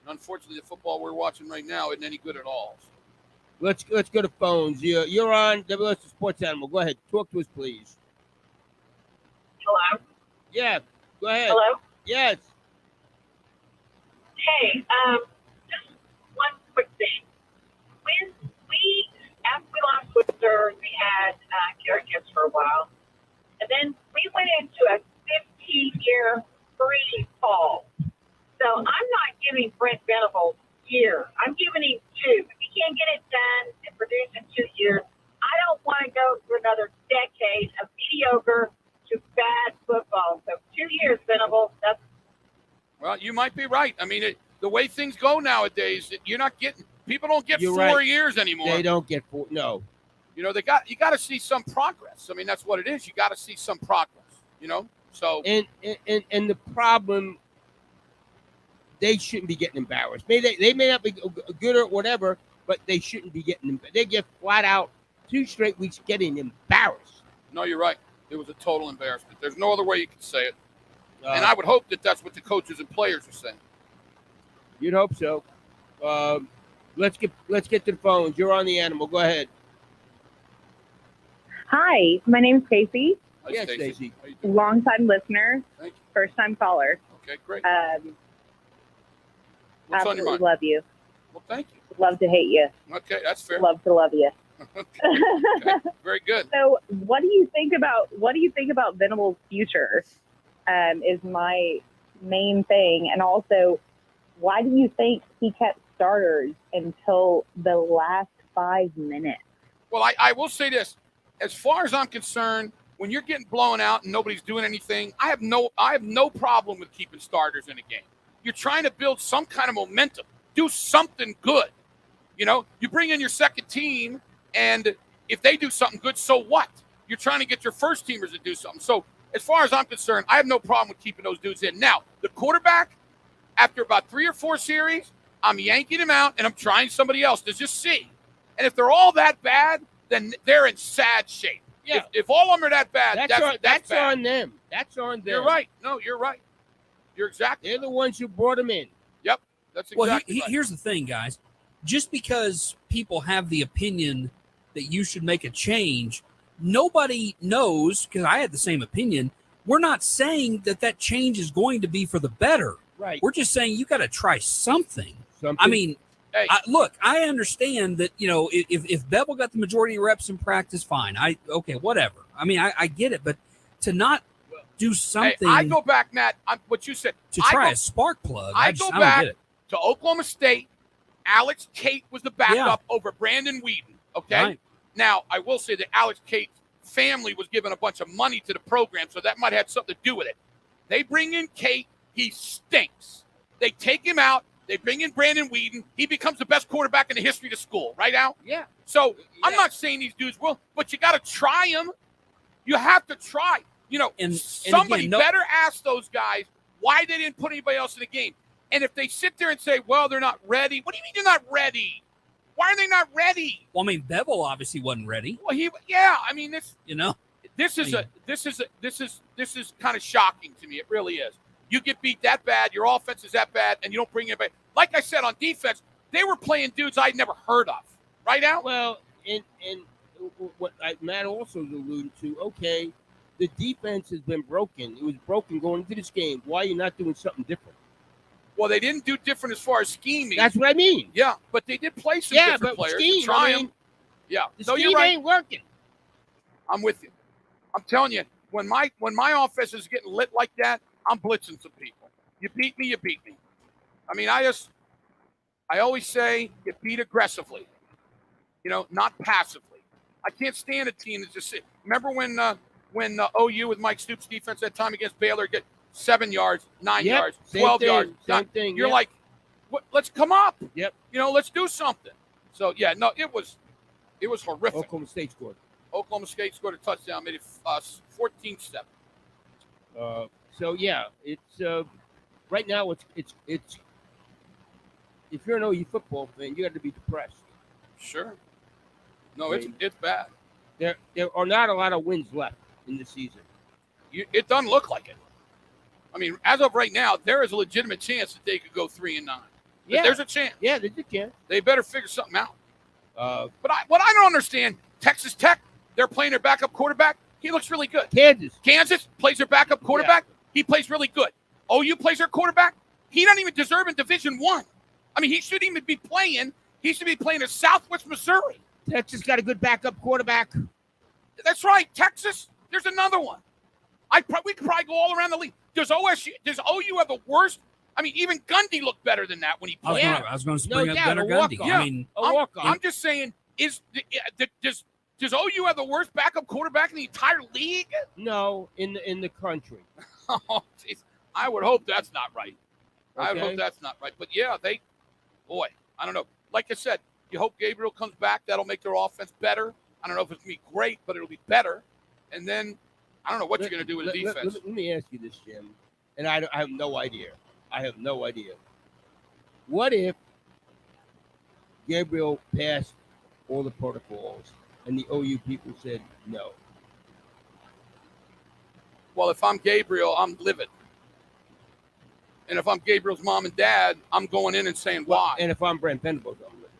And unfortunately, the football we're watching right now isn't any good at all. Let's go to phones. You're on WS Sports Animal. Go ahead. Talk to us, please. Hello? Yeah. Go ahead. Hello? Yes. Hey, just one quick thing. After we lost Wooster, we had Garrett Gibbs for a while. And then we went into a 15-year free fall. So I'm not giving Brent Venables year. I'm giving him 2. If he can't get it done and produce in 2 years, I don't want to go through another decade of mediocre to bad football. So 2 years, Venables. Well, you might be right. I mean, the way things go nowadays, people don't get 4 years anymore. They don't get 4. No. You got to see some progress. I mean, that's what it is. You got to see some progress. So and the problem, they shouldn't be getting embarrassed. They may not be good or whatever, but they shouldn't be getting embarrassed. They get flat out 2 straight weeks getting embarrassed. No, you're right. It was a total embarrassment. There's no other way you can say it. And I would hope that that's what the coaches and players are saying. You'd hope so. Let's get to the phones. You're on the Animal. Go ahead. Hi, my name's Casey. Hi, Yes, Stacey. Stacey. How you doing? Long-time listener, Thank you. first-time caller. Okay, great. What's on your Absolutely mind? love you. Well, thank you. Love to hate you. Okay, that's fair. Love to love you. Okay, very good. So, what do you think about Venable's future? Is my main thing, and also, why do you think he kept starters until the last 5 minutes? Well, I will say this. As far as I'm concerned, when you're getting blown out and nobody's doing anything, I have no problem with keeping starters in a game. You're trying to build some kind of momentum. Do something good. You know, you bring in your second team, and if they do something good, so what? You're trying to get your first teamers to do something. So as far as I'm concerned, I have no problem with keeping those dudes in. Now, the quarterback, after about 3 or 4 series, I'm yanking him out, and I'm trying somebody else to just see. And if they're all that bad, then they're in sad shape. Yeah. If all of them are that bad, That's bad. on them. That's on them. You're right. No, you're right. You're exactly They're right. the ones who brought him in. Yep. That's Well, exactly right. here's the thing, guys. Just because people have the opinion that you should make a change, nobody knows, because I had the same opinion. We're not saying that change is going to be for the better. Right. We're just saying you got to try something. Something. I mean, Hey. look, I understand that, if Bevel got the majority of reps in practice, fine. Whatever. I mean, I get it, but to not do something Hey, I go back, Matt, what you said. to try a spark plug, I just go don't back get it. to Oklahoma State. Alex Cate was the backup over Brandon Whedon. Okay. Right. Now, I will say that Alex Cate's family was giving a bunch of money to the program, so that might have something to do with it. They bring in Cate. He stinks. They take him out. They bring in Brandon Whedon. He becomes the best quarterback in the history of the school, right, Al? Yeah. So I'm Yeah. not saying these dudes will, but you got to try them. You have to try. And Somebody again, better ask those guys why they didn't put anybody else in the game. And if they sit there and say, well, they're not ready, what do you mean they're not ready? Why are they not ready? Well, I mean, Bevel obviously wasn't ready. Well, this is kind of shocking to me. It really is. You get beat that bad, your offense is that bad, and you don't bring anybody. Like I said, on defense, they were playing dudes I'd never heard of. Right, Al? Well, and what Matt also alluded to, okay, the defense has been broken. It was broken going into this game. Why are you not doing something different? Well, they didn't do different as far as scheming. That's what I mean. Yeah, but they did play some Yeah, different but players. scheme, Try I mean, them. Yeah. The No, scheme you're right. ain't working. I'm with you. I'm telling you, when my offense is getting lit like that, I'm blitzing some people. You beat me, you beat me. I mean, I always say you beat aggressively, not passively. I can't stand a team that just sit. Remember when OU with Mike Stoops' defense that time against Baylor get 7 yards, 9 Yep, yards, same 12 thing, yards. same thing, You're yep. like, what? Let's come up. Yep. Let's do something. So yeah, no, it was horrific. Oklahoma State scored. Oklahoma State scored a touchdown, made it 14-7. So yeah, it's right now. It's if you're an OU football fan, you got to be depressed. Sure. No, it's bad. There are not a lot of wins left in the season. It doesn't look like it. I mean, as of right now, there is a legitimate chance that they could go 3-9. Yeah, There's a chance. Yeah, they can. They better figure something out. Uh, But what I don't understand, Texas Tech, they're playing their backup quarterback. He looks really good. Kansas plays their backup quarterback. He plays really good. OU plays their quarterback. He doesn't even deserve in Division I. I mean, he shouldn't even be playing. He should be playing at Southwest Missouri. Texas got a good backup quarterback. That's right, Texas. There's another one. We could probably go all around the league. Does OU have the worst? I mean, even Gundy looked better than that when he played. I was going to bring up doubt, Gunnar a Gundy. walk-on. I mean, I'm just saying, does OU have the worst backup quarterback in the entire league? No, in the country. Oh, geez. I would hope that's not right. I would Okay. hope that's not right. But yeah, I don't know. Like I said, you hope Gabriel comes back. That'll make their offense better. I don't know if it's going to be great, but it'll be better. And then I don't know what you're going to do with the defense. Let me ask you this, Jim, and I have no idea. What if Gabriel passed all the protocols and the OU people said no? Well, if I'm Gabriel, I'm livid. And if I'm Gabriel's mom and dad, I'm going in and saying why. And if I'm Brent Venables, I'm livid.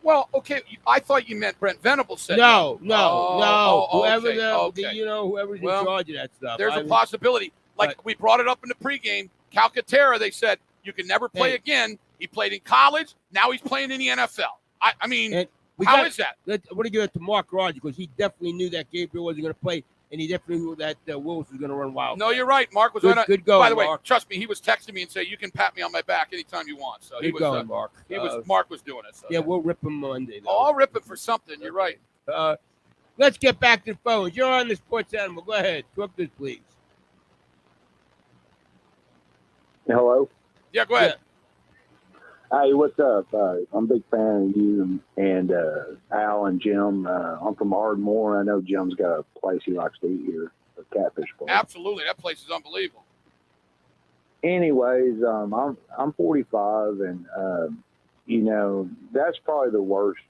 Well, okay. I thought you meant Brent Venables said No. Oh, Whoever okay. whoever's in charge of that stuff. There's a possibility. Like we brought it up in the pregame. Calcaterra, they said you can never play again. He played in college. Now he's playing in the NFL. I mean, how is that? I want to give it to Mark Rogers because he definitely knew that Gabriel wasn't going to play, and he definitely knew that Wills was going to run wild. No, you're right. Mark was good going. By the way, Mark. Trust me, he was texting me and saying you can pat me on my back anytime you want. So Good going, Mark. Mark was doing it. So, yeah, we'll rip him Monday. Though. I'll rip him for something. You're right. Let's get back to the phones. You're on the Sports Animal. Go ahead. Talk to us, please. Hello. Yeah, go ahead. Hey, what's up? I'm a big fan of you and Al and Jim. I'm from Ardmore. I know Jim's got a place he likes to eat here, a catfish place. Absolutely, that place is unbelievable. Anyways, I'm 45, and that's probably the worst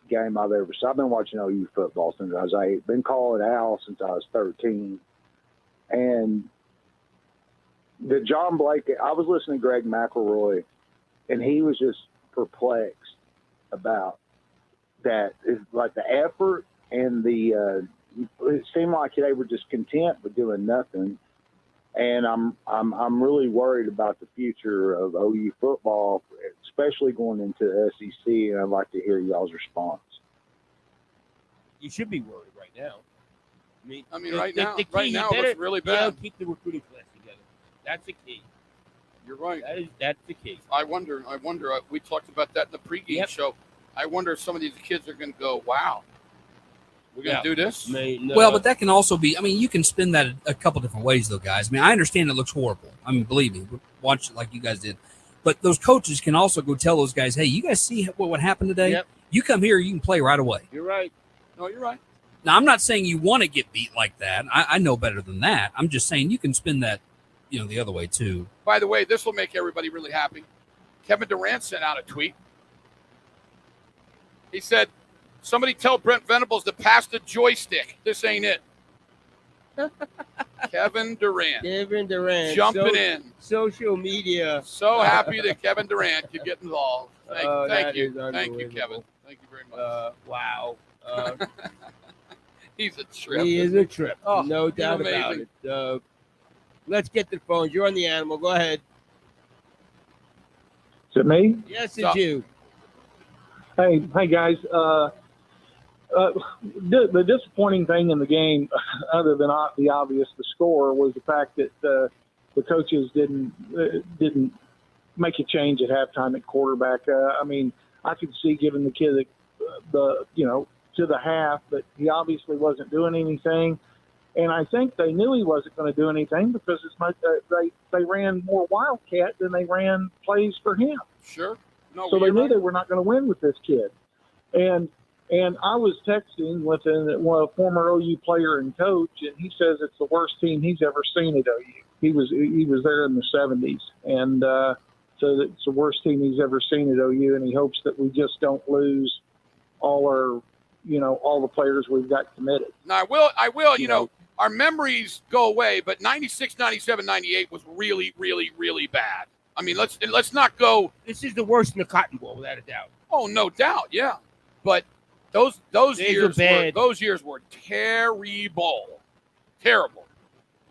game I've ever seen. I've been watching OU football since I was 8. Been calling Al since I was 13, and the John Blake. I was listening to Greg McElroy. And he was just perplexed about that. It's like the effort and it seemed like they were just content with doing nothing. And I'm really worried about the future of OU football, especially going into the SEC. And I'd like to hear y'all's response. You should be worried right now. I mean, right now, it's really bad. Keep the recruiting class together. That's the key. You're right. That's the key. I wonder. We talked about that in the pregame show. I wonder if some of these kids are going to go, "Wow, we're going to do this." Well, but that can also be. I mean, you can spin that a couple different ways, though, guys. I mean, I understand it looks horrible. I mean, believe me, watch it like you guys did. But those coaches can also go tell those guys, "Hey, you guys see what happened today? Yep. You come here, you can play right away." You're right. No, you're right. Now, I'm not saying you want to get beat like that. I know better than that. I'm just saying you can spin that, the other way too. By the way, this will make everybody really happy. Kevin Durant sent out a tweet. He said, "Somebody tell Brent Venables to pass the joystick. This ain't it." Kevin Durant. Jumping in. Social media. So happy that Kevin Durant could get involved. Thank you. Thank you, Kevin. Thank you very much. Wow. He's a trip. He is a trip. Oh, no doubt about it. Let's get to the phones. You're on the Animal. Go ahead. Is it me? Yes, it's you. Hey, guys. The disappointing thing in the game, other than the obvious, the score, was the fact that the coaches didn't make a change at halftime at quarterback. I mean, I could see giving the kid to the half, but he obviously wasn't doing anything. And I think they knew he wasn't going to do anything because they ran more Wildcat than they ran plays for him. Sure. No, so they knew they were not going to win with this kid. And I was texting with a former OU player and coach, and he says it's the worst team he's ever seen at OU. He was there in the 70s, and so it's the worst team he's ever seen at OU, and he hopes that we just don't lose all the players we've got committed. Now, I will. Our memories go away, but 96, 97, 98 was really, really, really bad. I mean, let's not go. This is the worst in the Cotton Bowl, without a doubt. Oh, no doubt, yeah. But those years were terrible, terrible.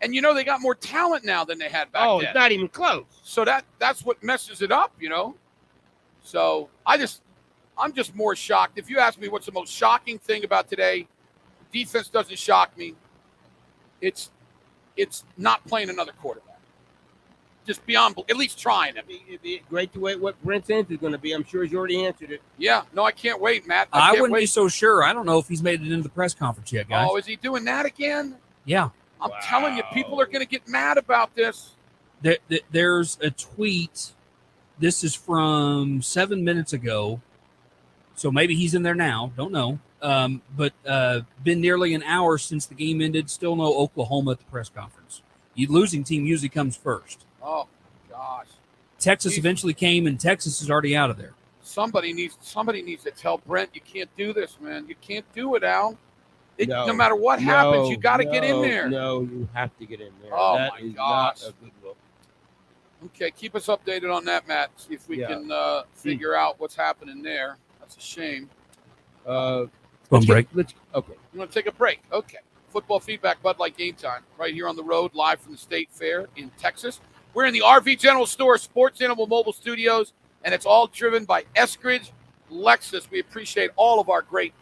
And they got more talent now than they had back then. Oh, it's not even close. So that's what messes it up, So I'm just more shocked. If you ask me what's the most shocking thing about today, defense doesn't shock me. It's not playing another quarterback. Just beyond, at least trying it. It'd be great to wait what Brent's answer is going to be. I'm sure he's already answered it. Yeah, no, I can't wait, Matt. I wouldn't be so sure. I don't know if he's made it into the press conference yet, guys. Oh, is he doing that again? Yeah. I'm telling you, people are going to get mad about this. There's a tweet. This is from 7 minutes ago. So maybe he's in there now. Don't know. But been nearly an hour since the game ended. Still no Oklahoma at the press conference. The losing team usually comes first. Oh, gosh. Texas eventually came, and Texas is already out of there. Somebody needs to tell Brent, you can't do this, man. You can't do it, Al. No matter what happens, you got to get in there. No, you have to get in there. Oh, that my is gosh. not a good look. Okay, keep us updated on that, Matt. See if we can figure out what's happening there. That's a shame. One Let's break. Okay. You want to take a break? Okay. Football feedback, Bud Light Game Time, right here on the road, live from the State Fair in Texas. We're in the RV General Store Sports Animal Mobile Studios, and it's all driven by Eskridge Lexus. We appreciate all of our great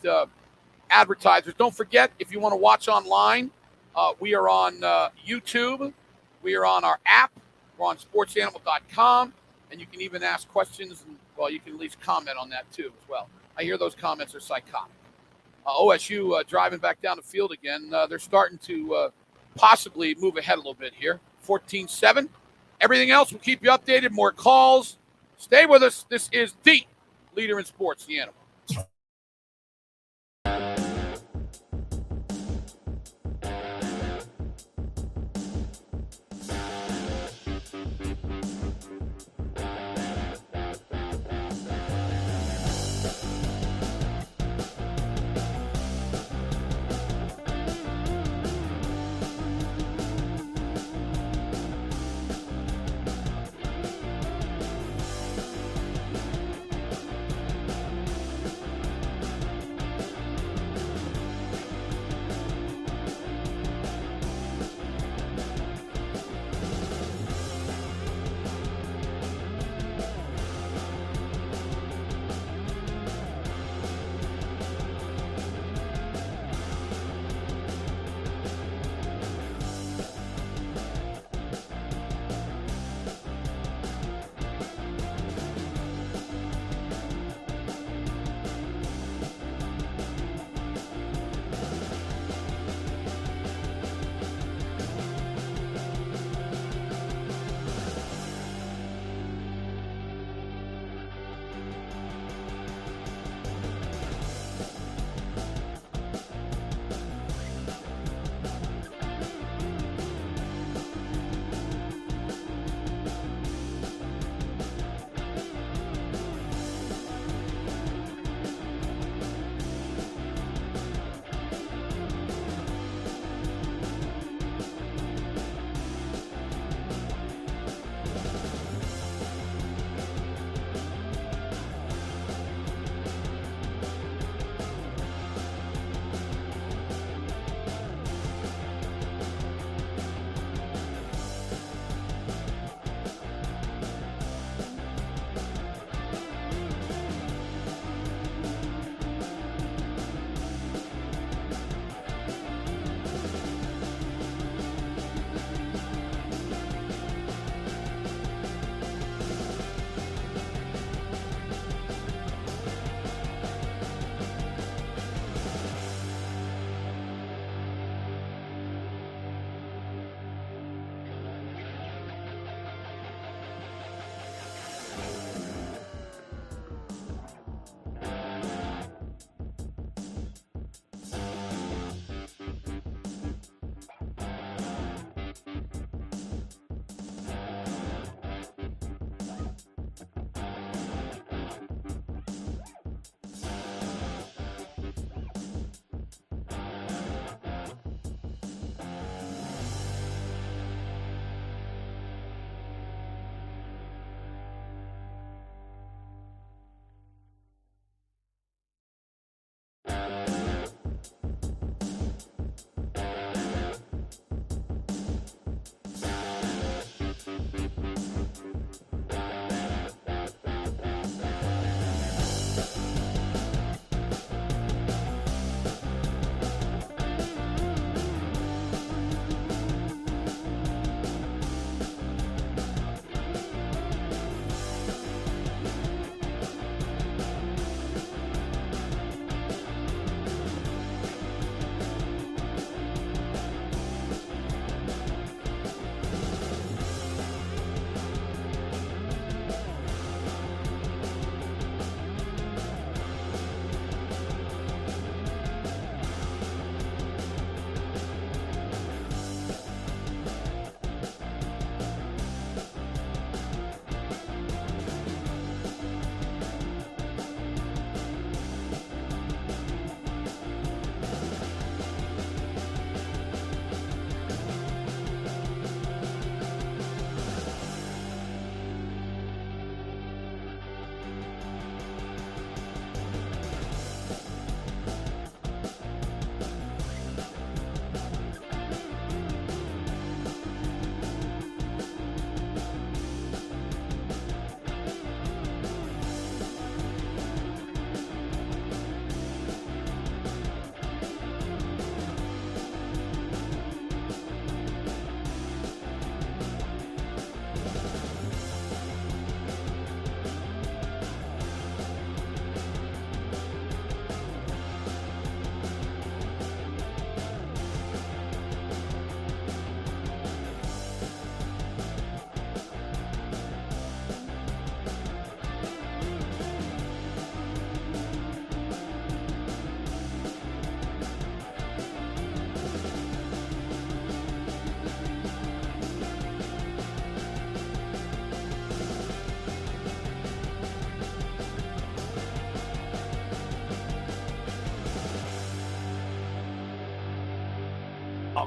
advertisers. Don't forget, if you want to watch online, we are on YouTube. We are on our app. We're on sportsanimal.com, and you can even ask questions. And, well, you can at least comment on that, too, as well. I hear those comments are psychotic. OSU driving back down the field again. They're starting to possibly move ahead a little bit here. 14-7. Everything else will keep you updated. More calls. Stay with us. This is the leader in sports, the Animal.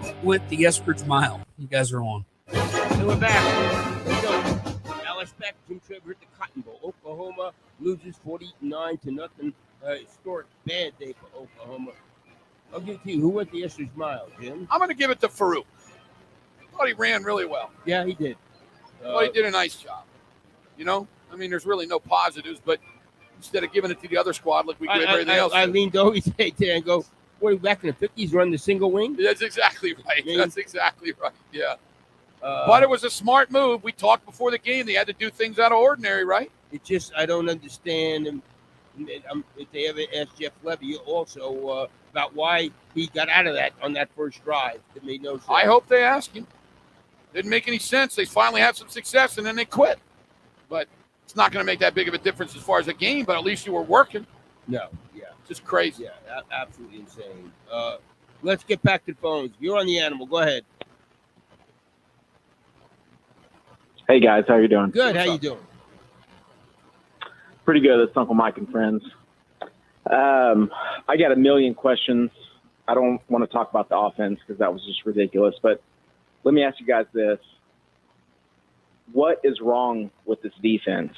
South. With the Eskridge Mile. You guys are on. And we're back. Let's go. Alice Beck, Jim Trevor at the Cotton Bowl. Oklahoma loses 49-0. Historic bad day for Oklahoma. I'll give it to you. Who went the Eskridge Mile, Jim? I'm going to give it to Farouk. I thought he ran really well. Yeah, he did. I thought he did a nice job. You know, I mean, there's really no positives, but instead of giving it to the other squad like we give everything else. I leaned over there and go, what, back in the 50s, run the single wing? That's exactly right. That's exactly right. Yeah. But it was a smart move. We talked before the game. They had to do things out of ordinary, right? It just, I don't understand. And if they ever asked Jeff Levy also about why he got out of that on that first drive, it made no sense. I hope they ask him. Didn't make any sense. They finally had some success, and then they quit. But it's not going to make that big of a difference as far as a game, but at least you were working. No, yeah. Just crazy. Yeah, absolutely insane. Let's get back to the phones. You're on the animal. Go ahead. Hey, guys. How you doing? Good. How you doing? Pretty good. It's Uncle Mike and friends. I got a million questions. I don't want to talk about the offense because that was just ridiculous. But let me ask you guys this. What is wrong with this defense?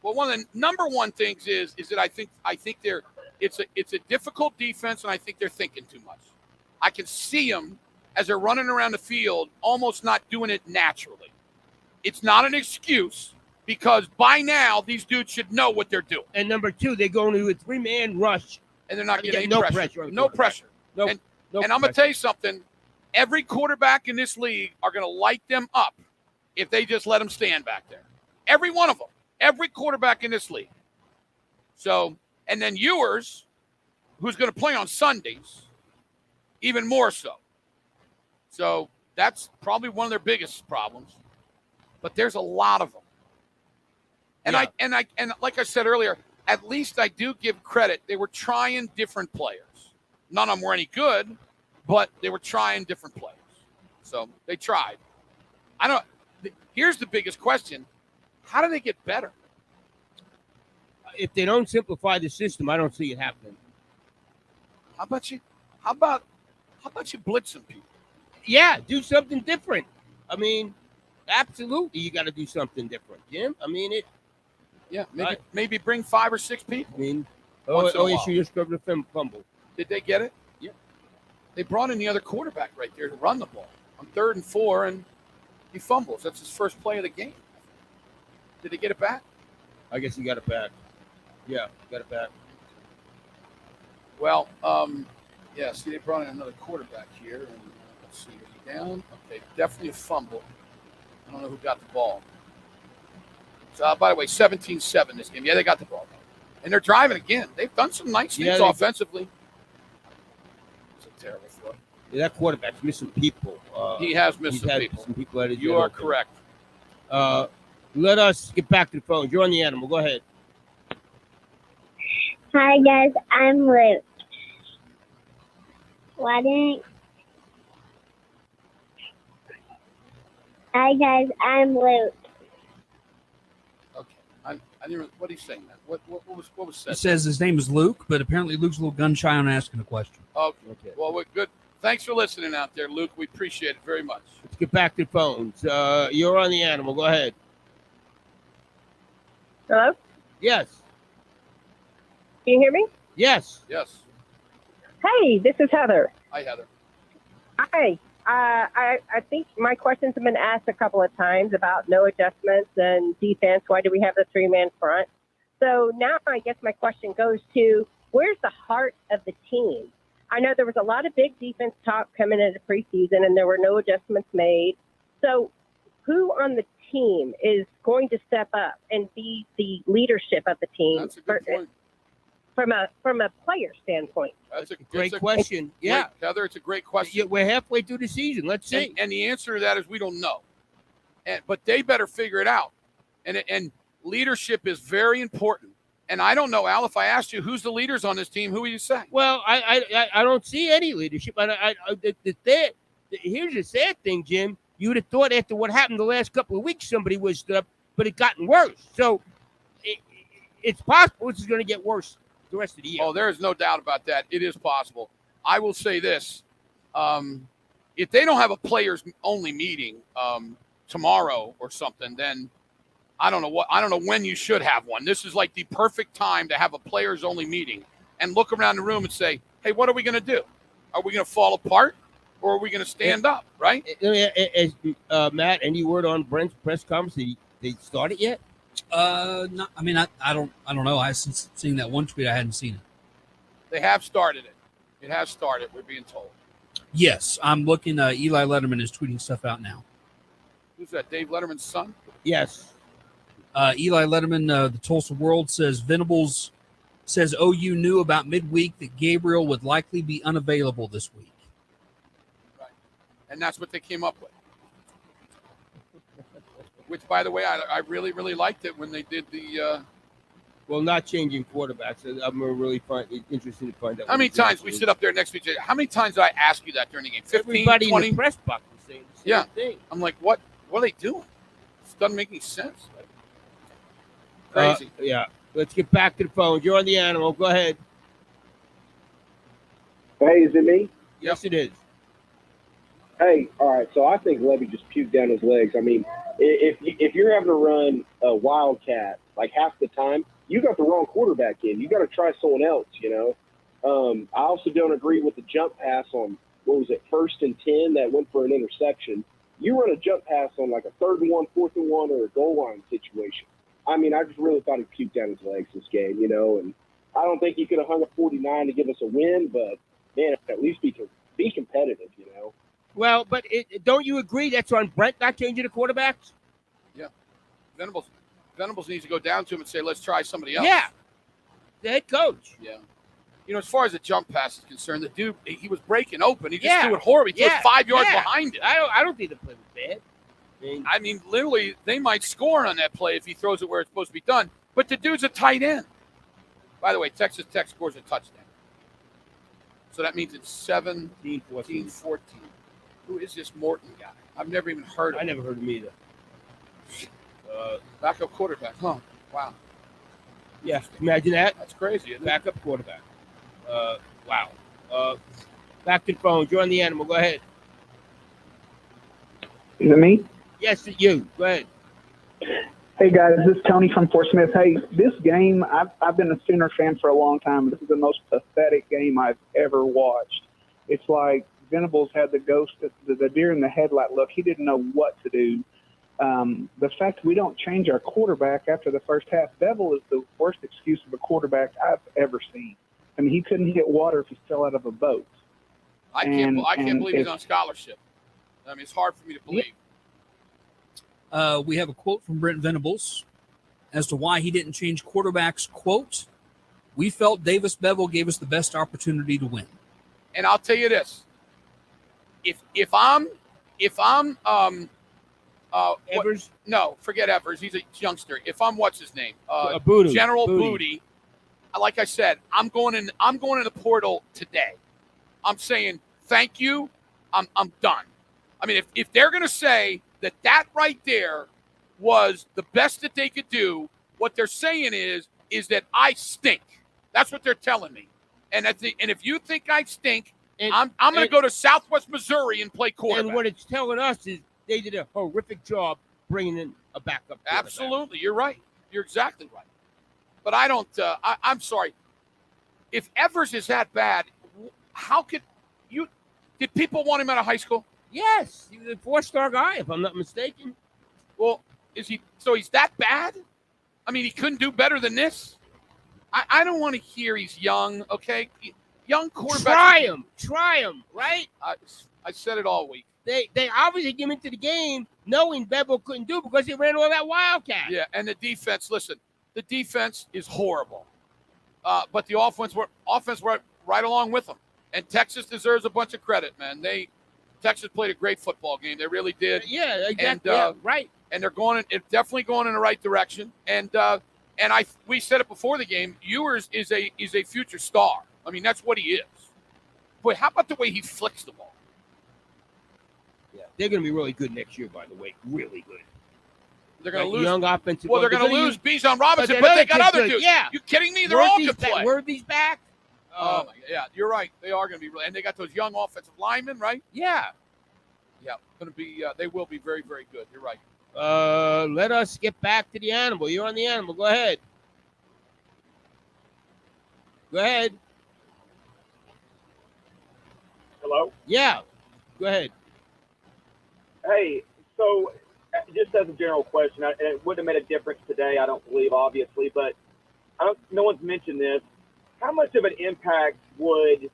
Well, one of the number one things is that I think it's a difficult defense, and I think they're thinking too much. I can see them as they're running around the field, almost not doing it naturally. It's not an excuse because by now these dudes should know what they're doing. And number two, they're going to a 3-man rush, and they're not getting no any pressure. No pressure. And I'm going to tell you something. Every quarterback in this league are going to light them up if they just let them stand back there. Every one of them. Every quarterback in this league. So, and then Ewers, who's going to play on Sundays, even more so. So that's probably one of their biggest problems. But there's a lot of them. And Yeah. I like I said earlier, at least I do give credit. They were trying different players. None of them were any good, but they were trying different players. So they tried. Here's the biggest question. How do they get better? If they don't simplify the system, I don't see it happening. How about you blitz some people? Yeah, do something different. I mean, absolutely, you got to do something different, Jim. I mean, Maybe bring 5 or 6 people. I mean, Once in a while. OSU just covered a fumble. Did they get it? Yeah. They brought in the other quarterback right there to run the ball on 3rd and 4, and he fumbles. That's his first play of the game. Did they get it back? I guess he got it back. Yeah, got it back. Well, see, they brought in another quarterback here. And let's see, is he down? Okay, definitely a fumble. I don't know who got the ball. So, by the way, 17-7 this game. Yeah, they got the ball. And they're driving again. They've done some nice things offensively. It's a terrible throw. Yeah, that quarterback's missing people. He has missed some people. Some people at his You are correct. Let us get back to the phone. You're on the animal. Go ahead. Hi guys, I'm Luke. Hi guys, I'm Luke. Okay, I didn't. What are you saying? What was said? He says his name is Luke, but apparently Luke's a little gun shy on asking a question. Okay. Well, we're good. Thanks for listening out there, Luke. We appreciate it very much. Let's get back to the phones. You're on the animal. Go ahead. Hello? Yes. Can you hear me? Yes. Yes. Hey, this is Heather. Hi, Heather. Hi. I think my questions have been asked a couple of times about no adjustments and defense. Why do we have the 3-man front? So now I guess my question goes to, where's the heart of the team? I know there was a lot of big defense talk coming into preseason, and there were no adjustments made. So who on the team is going to step up and be the leadership of the team? That's a good point. From a player standpoint. That's a Great question. Yeah. Heather, it's a great question. We're halfway through the season. Let's see. And the answer to that is we don't know. But they better figure it out. And leadership is very important. And I don't know, Al, if I asked you who's the leaders on this team, who would you say? Well, I don't see any leadership. Here's the sad thing, Jim. You would have thought after what happened the last couple of weeks, somebody was stood up, but it gotten worse. So it's possible this is going to get worse the rest of the year. Oh, there is no doubt about that. It is possible. I will say this. If they don't have a players only meeting tomorrow or something, then I don't know when you should have one. This is like the perfect time to have a players only meeting and look around the room and say, hey, what are we going to do? Are we going to fall apart or are we going to stand up? Right? Matt, any word on Brent's press conference? Did they start it yet? No, I mean, I don't know. I since seeing that one tweet, I hadn't seen it. They have started it. It has started. We're being told. Yes, I'm looking. Eli Letterman is tweeting stuff out now. Who's that? Dave Letterman's son? Yes. Eli Letterman, the Tulsa World says Venables says OU knew about midweek that Gabriel would likely be unavailable this week. Right, and that's what they came up with. Which, by the way, I really, really liked it when they did the. Well, not changing quarterbacks. I'm really interested to find out. How many times we sit up there next to each other? How many times did I ask you that during the game? 15, Everybody 20? in the press box was saying the same thing. I'm like, what are they doing? This doesn't make any sense. Crazy. Yeah. Let's get back to the phones. You're on the animal. Go ahead. Hey, is it me? Yes, it is. Hey, all right. So I think Levy just puked down his legs. I mean, if you're having to run a wildcat like half the time, you got the wrong quarterback in. You got to try someone else. I also don't agree with the jump pass on what was it, 1st and 10 that went for an interception. You run a jump pass on like a 3rd and 1, 4th and 1, or a goal line situation. I mean, I just really thought he puked down his legs this game, and I don't think he could have hung a 49 to give us a win, but man, at least be competitive, Well, but don't you agree that's on Brent not changing the quarterbacks? Yeah. Venables needs to go down to him and say, let's try somebody else. Yeah. The head coach. Yeah. As far as the jump pass is concerned, the dude, he was breaking open. He just threw it horrible. He threw 5 yards behind it. I don't think the play was bad. I mean, literally, they might score on that play if he throws it where it's supposed to be done. But the dude's a tight end. By the way, Texas Tech scores a touchdown. So that means it's 17-14. Who is this Morton guy? I've never even heard of him. I never heard of him either. Backup quarterback. Huh. Wow. Yeah, imagine that. That's crazy, isn't it? Backup quarterback. Wow. Back to the phone. You're on the animal. Go ahead. Is it me? Yes, it's you. Go ahead. Hey, guys. This is Tony from Fort Smith. Hey, this game, I've been a Sooner fan for a long time. This is the most pathetic game I've ever watched. It's like Venables had the ghost, the deer in the headlight look. He didn't know what to do. The fact we don't change our quarterback after the first half, Bevel is the worst excuse of a quarterback I've ever seen. I mean, he couldn't hit water if he fell out of a boat. I can't believe he's on scholarship. I mean, it's hard for me to believe. We have a quote from Brent Venables as to why he didn't change quarterbacks. Quote, we felt Davis Bevel gave us the best opportunity to win. And I'll tell you this. If I'm Evers? No, forget Evers. He's a youngster. If I'm what's his name? Booty. General Booty. Like I said, I'm going in the portal today. I'm saying thank you. I'm done. I mean, if they're going to say that right there was the best that they could do, what they're saying is that I stink. That's what they're telling me. And if you think I stink, I'm going to go to Southwest Missouri and play quarterback. And what it's telling us is they did a horrific job bringing in a backup quarterback. Absolutely. You're right. You're exactly right. But I don't I'm sorry. If Evers is that bad, how could you – did people want him out of high school? Yes. He was a 4-star guy, if I'm not mistaken. Well, is he – so he's that bad? I mean, he couldn't do better than this? I don't want to hear he's young, okay? Young quarterback. Try him, right? I said it all week. They obviously came into the game knowing Bevel couldn't do because he ran all that wildcat. Yeah, and the defense, listen, the defense is horrible. But the offense were right along with them. And Texas deserves a bunch of credit, man. Texas played a great football game. They really did. Yeah, exactly. Right. And they're definitely going in the right direction. And we said it before the game. Ewers is a future star. I mean, that's what he is. Boy, how about the way he flicks the ball? Yeah, they're going to be really good next year, by the way. Really good. They're going to lose. Young offensive. Well, they're going to lose Bijan Robinson, but they got other dudes. Yeah. You kidding me? They're all good play. Worthy's back. Oh, my, yeah, you're right. They are going to be really, and they got those young offensive linemen, right? Yeah. Yeah, going to be. They will be very, very good. You're right. Let us get back to the animal. You're on the animal. Go ahead. Go ahead. Hello? Yeah. Go ahead. Hey, so just as a general question, and it wouldn't have made a difference today, I don't believe, obviously, but no one's mentioned this. How much of an impact would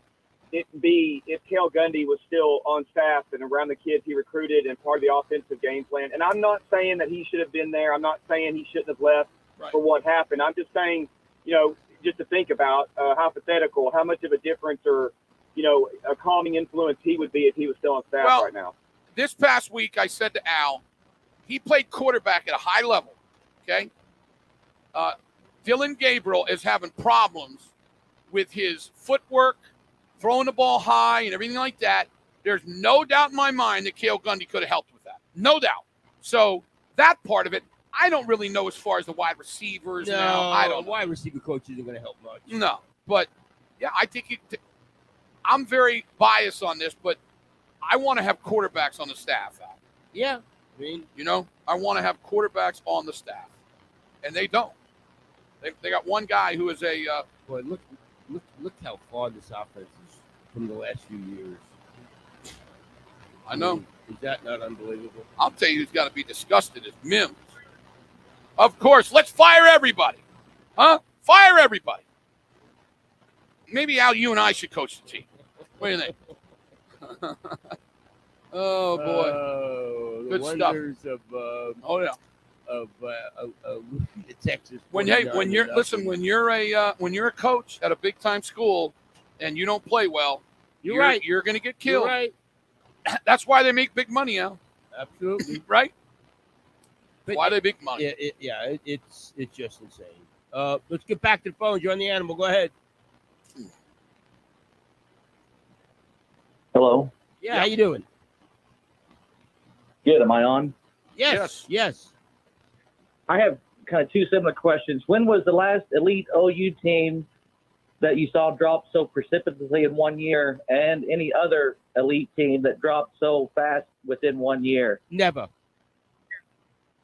it be if Cale Gundy was still on staff and around the kids he recruited and part of the offensive game plan? And I'm not saying that he should have been there. I'm not saying he shouldn't have left for what happened. I'm just saying, just to think about, hypothetical, how much of a difference or, a calming influence he would be if he was still on staff right now. This past week, I said to Al, he played quarterback at a high level, okay? Dylan Gabriel is having problems with his footwork, throwing the ball high and everything like that. There's no doubt in my mind that Cale Gundy could have helped with that. No doubt. So that part of it, I don't really know as far as the wide receivers now. I don't know. Wide receiver coach isn't going to help much. No. But, yeah, I think I'm very biased on this, but I want to have quarterbacks on the staff. Yeah. I mean, I want to have quarterbacks on the staff. And they don't. They got one guy who is a boy, look how far this offense is from the last few years. I know. Is that not unbelievable? I'll tell you who's got to be disgusted is Mims. Of course, let's fire everybody. Huh? Fire everybody. Maybe, Al, you and I should coach the team. What do you think? Oh, boy. The Good stuff. wonders of the Texas. When you're a coach at a big time school and you don't play well, you're right. You're going to get killed. You're right. That's why they make big money, Al. Absolutely. Right? But why they make money? It's just insane. Let's get back to the phones. You're on the animal. Go ahead. Hello. Yeah. How you doing? Good. Am I on? Yes. I have kind of two similar questions. When was the last elite OU team that you saw drop so precipitously in 1 year, and any other elite team that dropped so fast within 1 year? Never.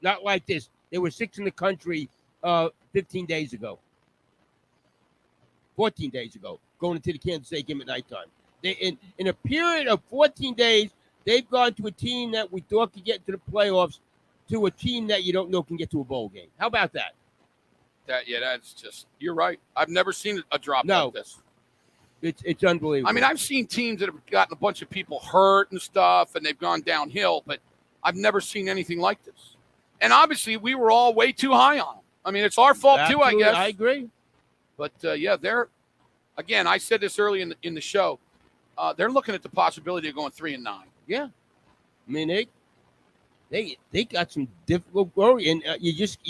Not like this. There were 6 in the country 15 days ago. 14 days ago, going into the Kansas State game at nighttime. In a period of 14 days, they've gone to a team that we thought could get to the playoffs to a team that you don't know can get to a bowl game. How about that? That's just, you're right. I've never seen a drop like this. It's unbelievable. I mean, I've seen teams that have gotten a bunch of people hurt and stuff, and they've gone downhill, but I've never seen anything like this. And obviously, we were all way too high on them. I mean, it's our fault too, I guess. I agree. But, again, I said this early in the show. They're looking at the possibility of going 3-9. Yeah. I mean, they got some difficult glory, and you just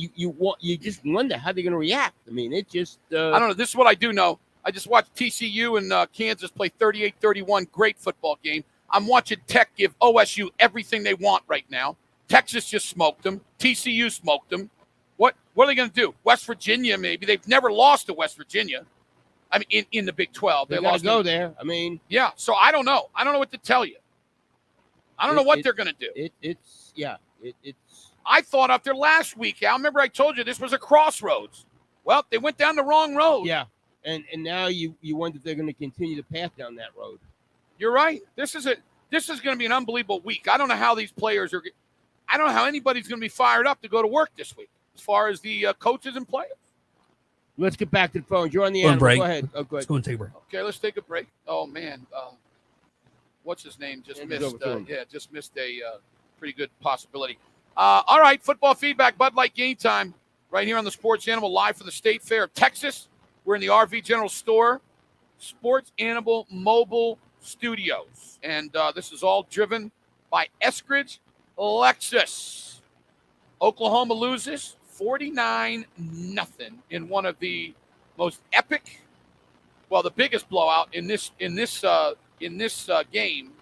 wonder how they're going to react. I mean, it just I don't know. This is what I do know. I just watched TCU and Kansas play 38-31. Great football game. I'm watching Tech give OSU everything they want right now. Texas just smoked them. TCU smoked them. What are they going to do? West Virginia, maybe. They've never lost to West Virginia. I mean, in the Big 12. They got to go there. I mean. Yeah, so I don't know. I don't know what to tell you. I don't know what they're going to do. It's. I thought after last week, Al, remember I told you this was a crossroads. Well, they went down the wrong road. Yeah, and now you wonder if they're going to continue the path down that road. You're right. This is going to be an unbelievable week. I don't know how these players are. I don't know how anybody's going to be fired up to go to work this week as far as the coaches and players. Let's get back to the phones. You're on the animal. Go ahead. Oh, go ahead. Let's go and take a break. Okay, let's take a break. Oh, man. What's his name? Just missed a pretty good possibility. All right, football feedback, Bud Light Game Time, right here on the Sports Animal, live from the State Fair of Texas. We're in the RV General Store, Sports Animal Mobile Studios. And this is all driven by Eskridge Lexus. Oklahoma loses 49-0 in one of the most epic, the biggest blowout in this game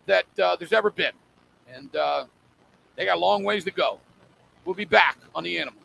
that there's ever been. And they got a long ways to go. We'll be back on the Animal.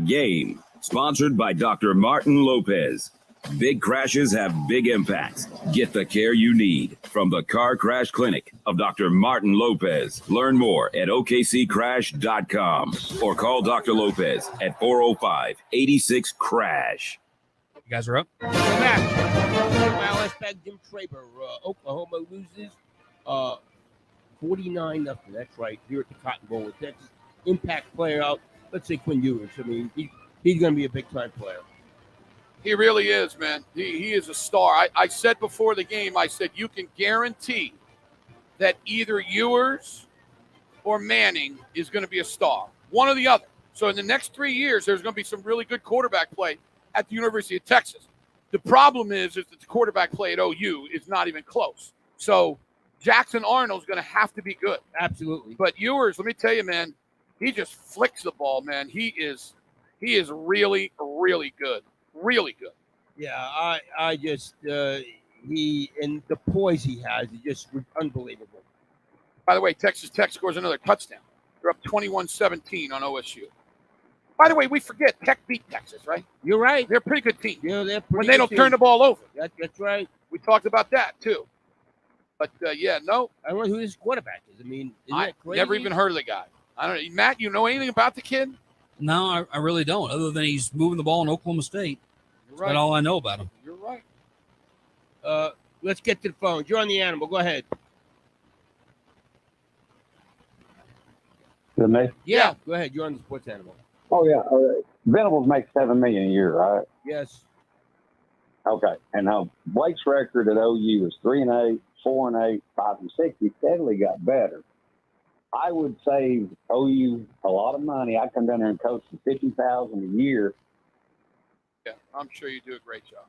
Game, sponsored by Dr. Martin Lopez. Big crashes have big impacts. Get the care you need from the Car Crash Clinic of Dr. Martin Lopez. Learn more at okccrash.com or call Dr. Lopez at 405-86-CRASH. You guys are up? We're back. MLS back Jim Traber. Oklahoma loses 49-0. That's right. Here at the Cotton Bowl with Texas. Impact player out. Let's say Quinn Ewers. I mean, he's going to be a big-time player. He really is, man. He is a star. I said before the game, I said you can guarantee that either Ewers or Manning is going to be a star, one or the other. So in the next 3 years, there's going to be some really good quarterback play at the University of Texas. The problem is that the quarterback play at OU is not even close. So Jackson Arnold's going to have to be good. Absolutely. But Ewers, let me tell you, man, he just flicks the ball, man. He is really, really good. Really good. Yeah, I just he and the poise he has is just unbelievable. By the way, Texas Tech scores another touchdown. They're up 21-17 on OSU. By the way, we forget Tech beat Texas, right? You're right. They're a pretty good team. Yeah, they're when they don't turn the ball over. That's right. We talked about that too. But no. I don't know who this quarterback is. I mean, I never even heard of the guy. I don't know. Matt, you know anything about the kid? No, I really don't. Other than he's moving the ball in Oklahoma State. You're right. That's all I know about him. You're right. Let's get to the phone. You're on the animal. Go ahead. Good me? Yeah. Go ahead. You're on the sports animal. Oh yeah. Venables makes $7 million a year, right? Yes. Okay. And Blake's record at OU is 3-8, 4-8, 5-6. He steadily got better. I would save OU a lot of money. I come down there and coach for $50,000 a year. Yeah, I'm sure you do a great job.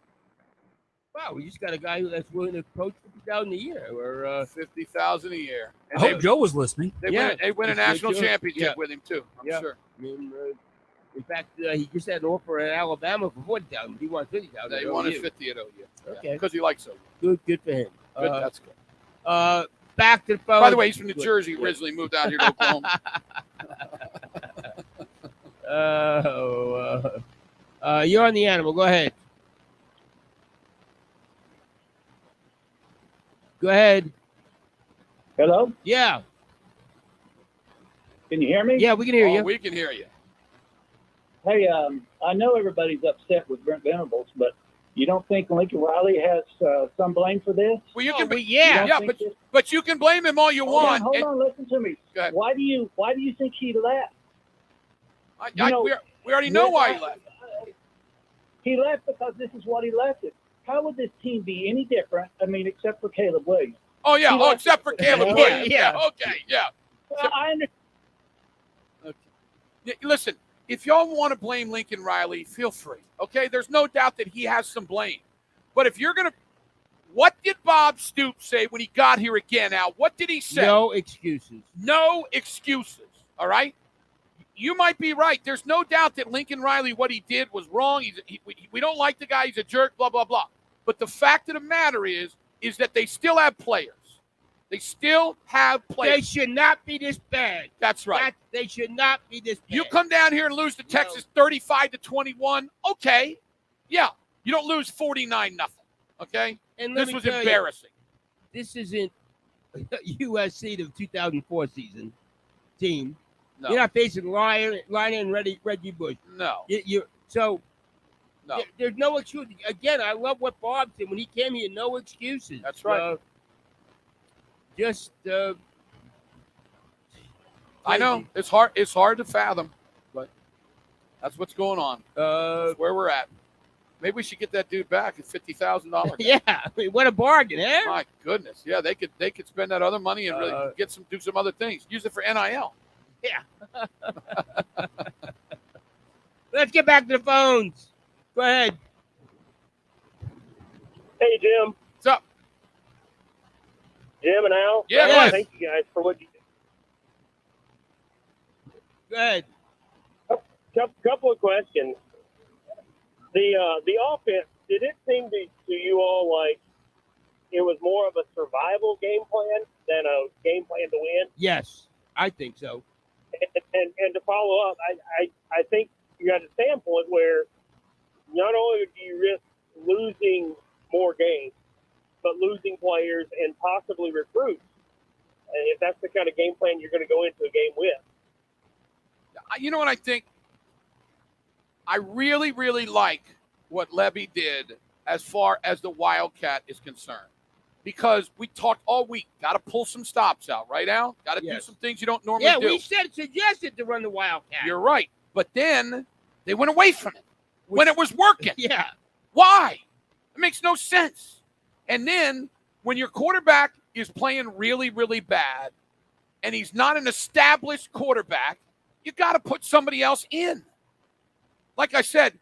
Wow, we just got a guy that's willing to coach $50,000 a year, or $50,000 a year. And I hope Joe was listening. They win a national championship with him too. I'm sure. I mean, in fact, he just had an offer at Alabama for $40,000. He wants $50,000. Yeah, he wanted 50 at OU. Okay, because he likes OU. Good for him. Good, that's good. Back to the phone. By the way, he's from New Jersey. Originally moved out here to Oklahoma. You're on the animal. Go ahead. Go ahead. Hello? Yeah. Can you hear me? Yeah, we can hear you. We can hear you. Hey, I know everybody's upset with Brent Venables, but you don't think Lincoln Riley has some blame for this? Well, you can. Yeah, but you can blame him all you want. Hold on, listen to me. Why do you think he left? We already know why he left. He left because this is what he left it. How would this team be any different? I mean, except for Caleb Williams. Oh yeah. Except for Caleb Williams. Yeah. Okay. Yeah. Well, I understand. Okay. Listen, if y'all want to blame Lincoln Riley, feel free. Okay. There's no doubt that he has some blame. But if you're gonna, what did Bob Stoops say when he got here again? Al, what did he say? No excuses. No excuses. All right. You might be right. There's no doubt that Lincoln Riley, what he did was wrong. We don't like the guy. He's a jerk, blah, blah, blah. But the fact of the matter is that they still have players. They still have players. They should not be this bad. That's right. They should not be this bad. You come down here and lose to Texas 35-21. Okay. Yeah. You don't lose 49-0. Okay? And this was embarrassing. This isn't USC, the 2004 season team. No. You're not facing Lyon and Reggie Bush. No. No. There's no excuse. Again, I love what Bob said when he came here. No excuses. That's right. I know it's hard. It's hard to fathom, but that's what's going on. That's where we're at. Maybe we should get that dude back at $50,000. Yeah, I mean, what a bargain, eh? My goodness. Yeah, they could spend that other money and really do some other things. Use it for NIL. Yeah. Let's get back to the phones. Go ahead. Hey, Jim. What's up? Jim and Al? Yeah. Thank you guys for what you did. Go ahead. Couple of questions. The offense, did it seem to you all like it was more of a survival game plan than a game plan to win? Yes. I think so. And to follow up, I think you got a standpoint where not only do you risk losing more games, but losing players and possibly recruits, if that's the kind of game plan you're going to go into a game with. You know what I think? I really, really like what Levy did as far as the Wildcat is concerned. Because we talked all week. Got to pull some stops out, right, Al? Got to do some things you don't normally do. Yeah, we suggested to run the Wildcat. You're right. But then they went away from it when it was working. Yeah. Why? It makes no sense. And then when your quarterback is playing really, really bad and he's not an established quarterback, you got to put somebody else in. Like I said,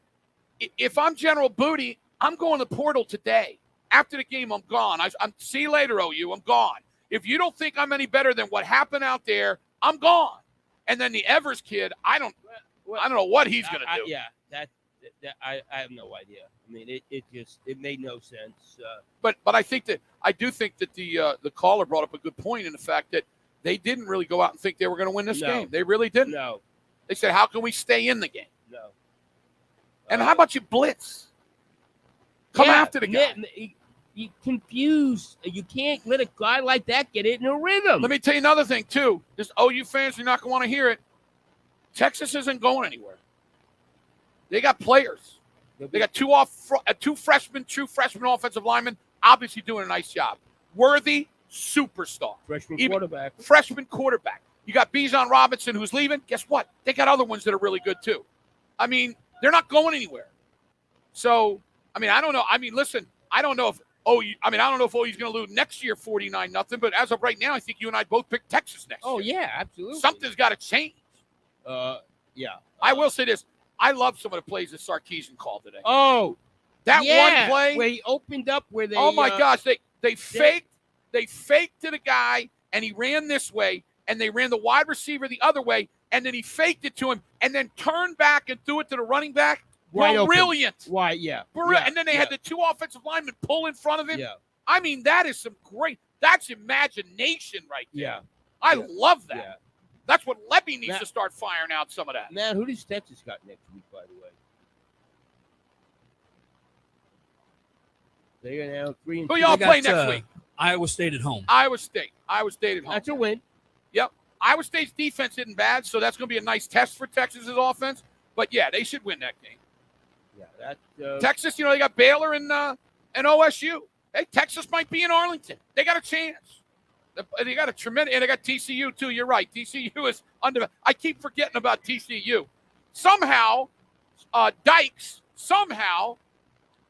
if I'm General Booty, I'm going to the portal today. After the game, I'm gone. I'm see you later, OU. I'm gone. If you don't think I'm any better than what happened out there, I'm gone. And then the Evers kid, I don't know what he's going to do. Yeah, that I have no idea. I mean, it made no sense. But I do think that the caller brought up a good point in the fact that they didn't really go out and think they were going to win this game. They really didn't. No. They said, how can we stay in the game? No. And how about you blitz? Come after the guy. You confuse. You can't let a guy like that get it in a rhythm. Let me tell you another thing, too. This OU fans are not going to want to hear it. Texas isn't going anywhere. They got players. They got two freshmen, true freshman offensive linemen, obviously doing a nice job. Worthy, superstar. Freshman quarterback. You got Bijan Robinson who's leaving. Guess what? They got other ones that are really good, too. I mean, they're not going anywhere. So, I mean, I don't know. I mean, listen, I don't know if OU's going to lose next year 49-0, but as of right now, I think you and I both picked Texas next year. Oh, yeah, absolutely. Something's got to change. Yeah. I will say this. I love some of the plays that Sarkisian called today. Oh, that one play where he opened up where they. Oh my gosh, they faked to the guy and he ran this way and they ran the wide receiver the other way and then he faked it to him and then turned back and threw it to the running back. Brilliant. Why? Yeah. And then they had the two offensive linemen pull in front of him. Yeah. I mean, that is that's imagination right there. Yeah. I love that. Yeah. That's what Levy needs to start firing out some of that. Man, who does Texas got next week, by the way? They are now 3-2. Who y'all play next week? Iowa State at home. Iowa State at home. That's a win. Yep. Iowa State's defense isn't bad, so that's going to be a nice test for Texas's offense. But, yeah, they should win that game. Yeah, Texas, they got Baylor and OSU. Hey, Texas might be in Arlington. They got a chance. They got a tremendous, and they got TCU too. You're right. TCU is under. I keep forgetting about TCU. Somehow, Dykes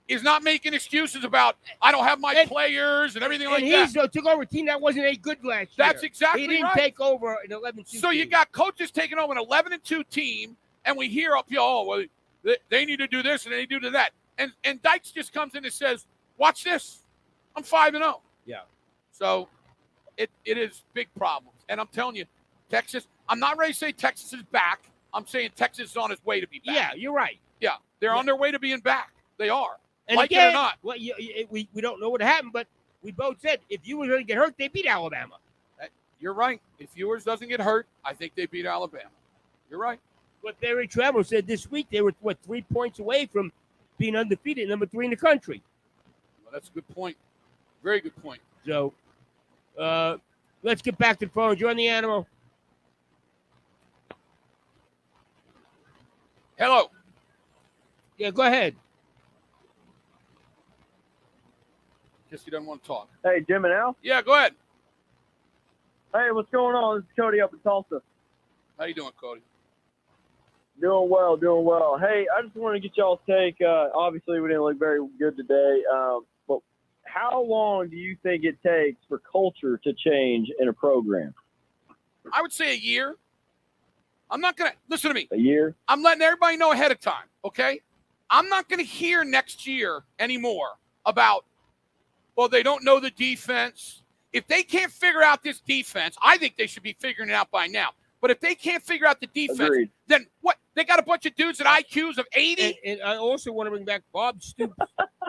is not making excuses about I don't have my players and everything like that. And he took over a team that wasn't any good last year. That's exactly right. He didn't take over an 11-2 So you got coaches taking over an 11-2 team, and we hear well, they need to do this and they need to do that. And Dykes just comes in and says, watch this. I'm 5-0. Yeah. So it is big problems. And I'm telling you, Texas, I'm not ready to say Texas is back. I'm saying Texas is on its way to be back. Yeah, you're right. Yeah, they're on their way to being back. They are. And like again, it or not. Well, we don't know what happened, but we both said if you were going to get hurt, they beat Alabama. You're right. If Ewers doesn't get hurt, I think they beat Alabama. You're right. But Barry Travel said this week they were, 3 points away from being undefeated, number 3 in the country. Well, that's a good point. Very good point. So let's get back to the phone. Join the animal. Hello. Yeah, go ahead. Guess he doesn't want to talk. Hey, Jim and Al. Yeah, go ahead. Hey, what's going on? This is Cody up in Tulsa. How you doing, Cody? Doing well, doing well. Hey, I just wanted to get y'all's take. Obviously, we didn't look very good today. But how long do you think it takes for culture to change in a program? I would say a year. I'm not going to – listen to me. A year? I'm letting everybody know ahead of time, okay? I'm not going to hear next year anymore about, well, they don't know the defense. If they can't figure out this defense, I think they should be figuring it out by now. But if they can't figure out the defense, Agreed. then what? They got a bunch of dudes at IQs of 80? And I also want to bring back Bob Stoops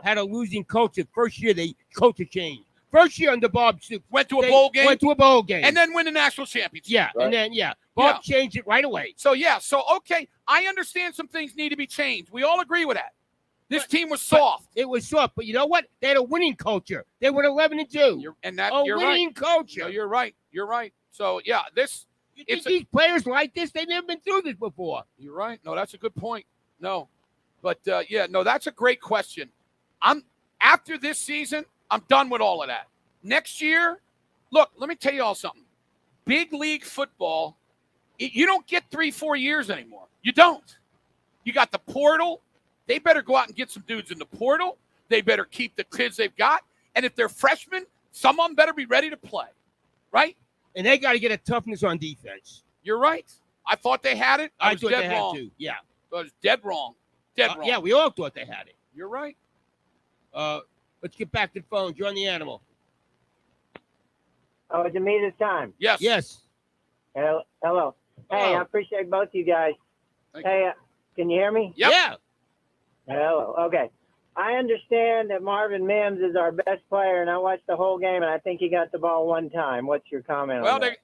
had a losing culture. First year, they culture changed. first year under Bob Stoops. Went to a bowl game. Went to a bowl game. And then win the national championship. Yeah, Right. and then, Bob changed it right away. So, okay, I understand some things need to be changed. We all agree with that. This team was soft. It was soft, but you know what? They had a winning culture. They went 11-2. You're winning right. culture. No, you're right. You're right. So, You think these players like this? They've never been through this before. You're right. No, that's a good point. No. But, that's a great question. After this season, I'm done with all of that. Next year, look, let me tell you all something. Big league football, you don't get 3-4 years anymore. You don't. You got the portal. They better go out and get some dudes in the portal. They better keep the kids they've got. And if they're freshmen, some of them better be ready to play, right? And they got to get a toughness on defense. You're right. I thought they had it. I was thought dead they wrong. had to. Yeah. I was dead wrong. Dead wrong. Yeah, we all thought they had it. You're right. Let's get back to the phones. You're on the animal. Oh, is it me this time? Yes. Yes. Hello. Hello. Hey, I appreciate both of you guys. Hey, can you hear me? Yep. Yeah. Hello. Okay. I understand that Marvin Mims is our best player, and I watched the whole game, and I think he got the ball one time. What's your comment on that?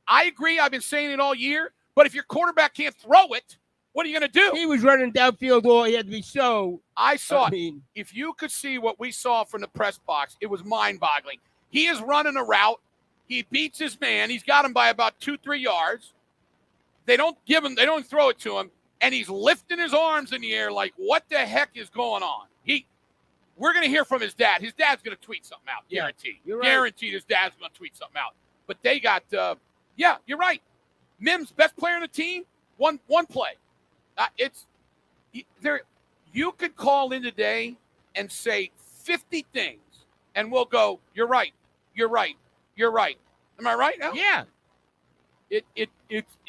I agree. I've been saying it all year. But if your quarterback can't throw it, what are you going to do? He was running downfield all he had to be so. I saw it. If you could see what we saw from the press box, it was mind-boggling. He is running a route. He beats his man. He's got him by about 2-3 yards. They don't throw it to him. And he's lifting his arms in the air like, what the heck is going on? We're going to hear from his dad. His dad's going to tweet something out, guaranteed. You're right. Guaranteed his dad's going to tweet something out. But they got, you're right. Mims, best player on the team, one play. You could call in today and say 50 things, and we'll go, you're right, you're right, you're right. Am I right now? Yeah.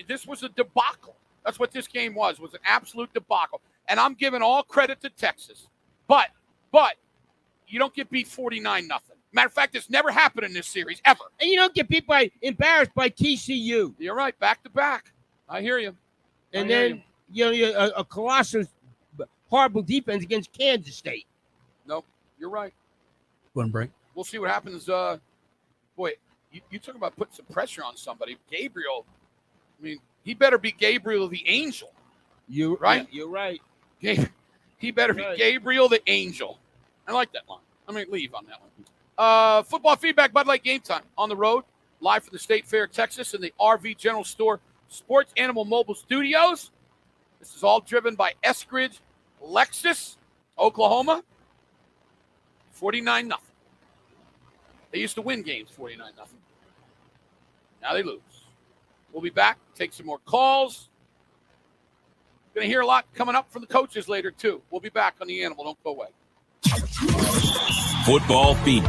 This was a debacle. That's what this game was an absolute debacle. And I'm giving all credit to Texas. But you don't get beat 49-0. Matter of fact, it's never happened in this series, ever. And you don't get beat embarrassed by TCU. You're right, back to back. I hear you. And then, a colossal, horrible defense against Kansas State. Nope, you're right. One break. We'll see what happens. Boy, you talk about putting some pressure on somebody. Gabriel, he better be Gabriel the Angel. Right? Yeah, you're right. He better be Gabriel the Angel. I like that line. I'm going to leave on that one. Football feedback, Bud Light Game Time. On the road, live from the State Fair, Texas, in the RV General Store Sports Animal Mobile Studios. This is all driven by Eskridge Lexus, Oklahoma. 49-0. They used to win games 49-0. Now they lose. We'll be back, take some more calls. Going to hear a lot coming up from the coaches later, too. We'll be back on the Animal. Don't go away. Football feed.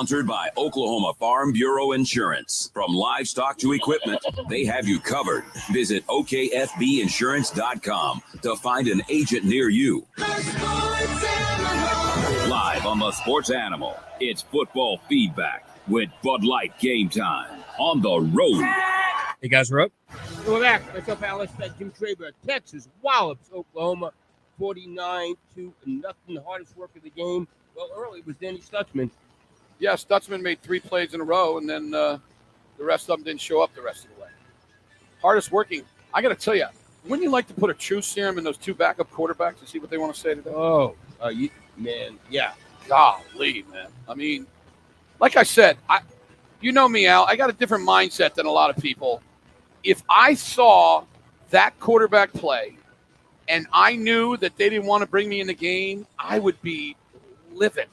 Sponsored by Oklahoma Farm Bureau Insurance. From livestock to equipment, they have you covered. Visit okfbinsurance.com to find an agent near you. Live on the Sports Animal, it's football feedback with Bud Light Game Time on the road. Hey guys, we're up. We're back. Myself, Alex, Jim Traber, Texas wallops Oklahoma 49-0. Hardest work of the game. Well, early was Danny Stutzman. Yeah, Stutzman made 3 plays in a row, and then the rest of them didn't show up the rest of the way. Hardest working. I got to tell you, wouldn't you like to put a truth serum in those 2 backup quarterbacks and see what they want to say today? Man, yeah. Golly, man. I mean, like I said, you know me, Al. I got a different mindset than a lot of people. If I saw that quarterback play and I knew that they didn't want to bring me in the game, I would be livid.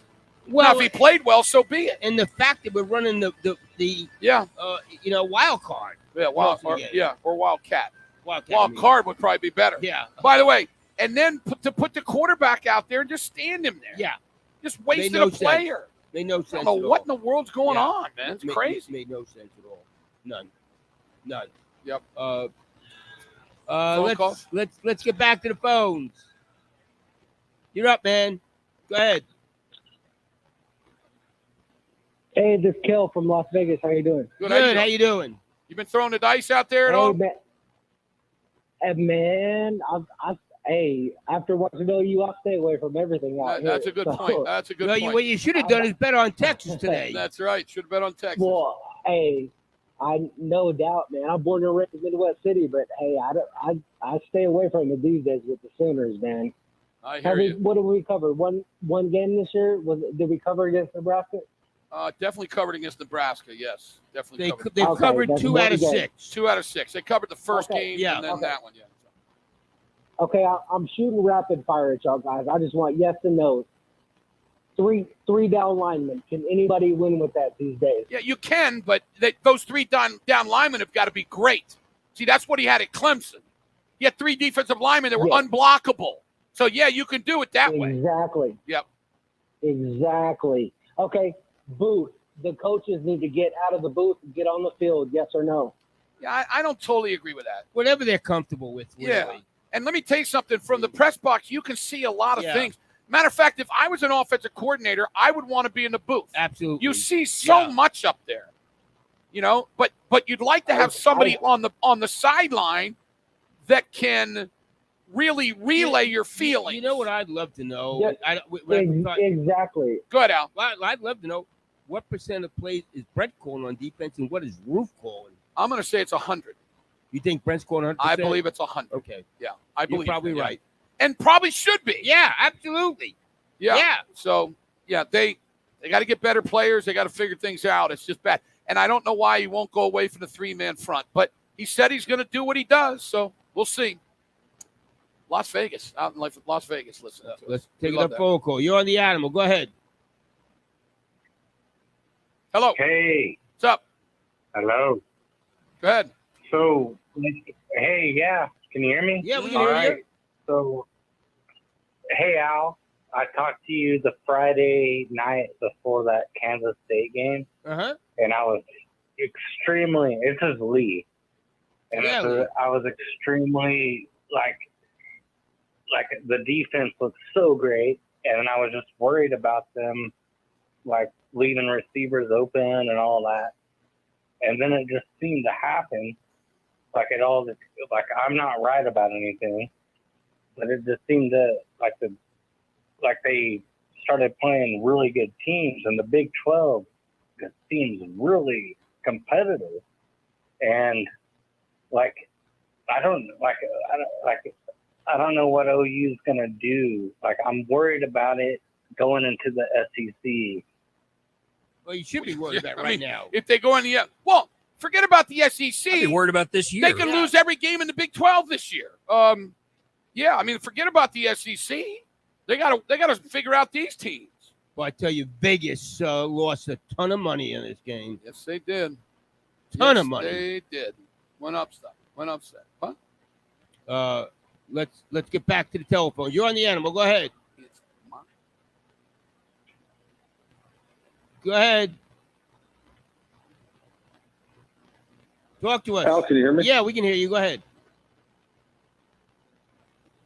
Well, now, if he played well, so be it. And the fact that we're running the wild card. Yeah, or Wildcat. Wild card would probably be better. Yeah. By the way, and then to put the quarterback out there and just stand him there. Yeah. Just wasted a player. Made no sense. I don't know what in the world's going Yeah. on, man. It's crazy. Made no sense at all. None. Yep. Let's get back to the phones. You're up, man. Go ahead. Hey, this is Kel from Las Vegas. How you doing? Good. How you doing? You been throwing the dice out there at all? Man, after watching OU, I'll stay away from everything out here. That's a good point. That's a good point. What you should have done is bet on Texas today. That's right. Should have bet on Texas. Well, hey, I no doubt, man. I'm born and raised in Midwest City, but hey, I stay away from it these days with the Sooners, man. I hear you. What did we cover? One game this year? Did we cover against Nebraska? Definitely covered against Nebraska. Yes, definitely. They covered 2 out of 6. 2 out of 6. They covered the first game and then that one. Yeah. Okay, I'm shooting rapid fire at y'all guys. I just want yes and no. Three down linemen. Can anybody win with that these days? Yeah, you can, but those 3 down linemen have got to be great. See, that's what he had at Clemson. He had 3 defensive linemen that were unblockable. So, yeah, you can do it that way. Exactly. Yep. Exactly. Okay, booth. The coaches need to get out of the booth and get on the field, yes or no? Yeah, I don't totally agree with that. Whatever they're comfortable with. Really. Yeah. And let me tell you something. From the press box, you can see a lot of things. Matter of fact, if I was an offensive coordinator, I would want to be in the booth. Absolutely. You see so much up there, but you'd like to have somebody on the sideline that can really relay your feelings. You know what I'd love to know? Exactly. Go ahead, Al. I'd love to know what percent of plays is Brent calling on defense and what is Roof calling? I'm going to say it's 100. You think Brent's calling 100%? I believe it's 100. Okay. Yeah, I believe you're probably right. And probably should be. Yeah, absolutely. Yeah. So, they got to get better players. They got to figure things out. It's just bad. And I don't know why he won't go away from the 3-man front. But he said he's going to do what he does. So, we'll see. Las Vegas. Out in Las Vegas. Listen to Let's take a phone call. You're on the Animal. Go ahead. Hello. Hey. What's up? Hello. Go ahead. So, hey, yeah. Can you hear me? Yeah, we can hear you. So, hey, Al. I talked to you the Friday night before that Kansas State game. Uh-huh. And I was extremely, this is Lee. And I was extremely, like the defense looked so great. And I was just worried about them, like, leaving receivers open and all that. And then it just seemed to happen. Like I'm not right about anything, but it just seemed to like they started playing really good teams, and the Big 12 just seems really competitive. And I don't know what OU is gonna do. Like, I'm worried about it going into the SEC. Well, you should be worried about right now. If they go in the forget about the SEC. I'd be worried about this year. They can lose every game in the Big 12 this year. Forget about the SEC. They gotta figure out these teams. Well, I tell you, Vegas lost a ton of money in this game. Yes, they did. Ton of money. They did. Went upset. Huh? Let's get back to the telephone. You're on the Animal. Go ahead. Go ahead. Talk to us. Al, can you hear me? Yeah, we can hear you. Go ahead.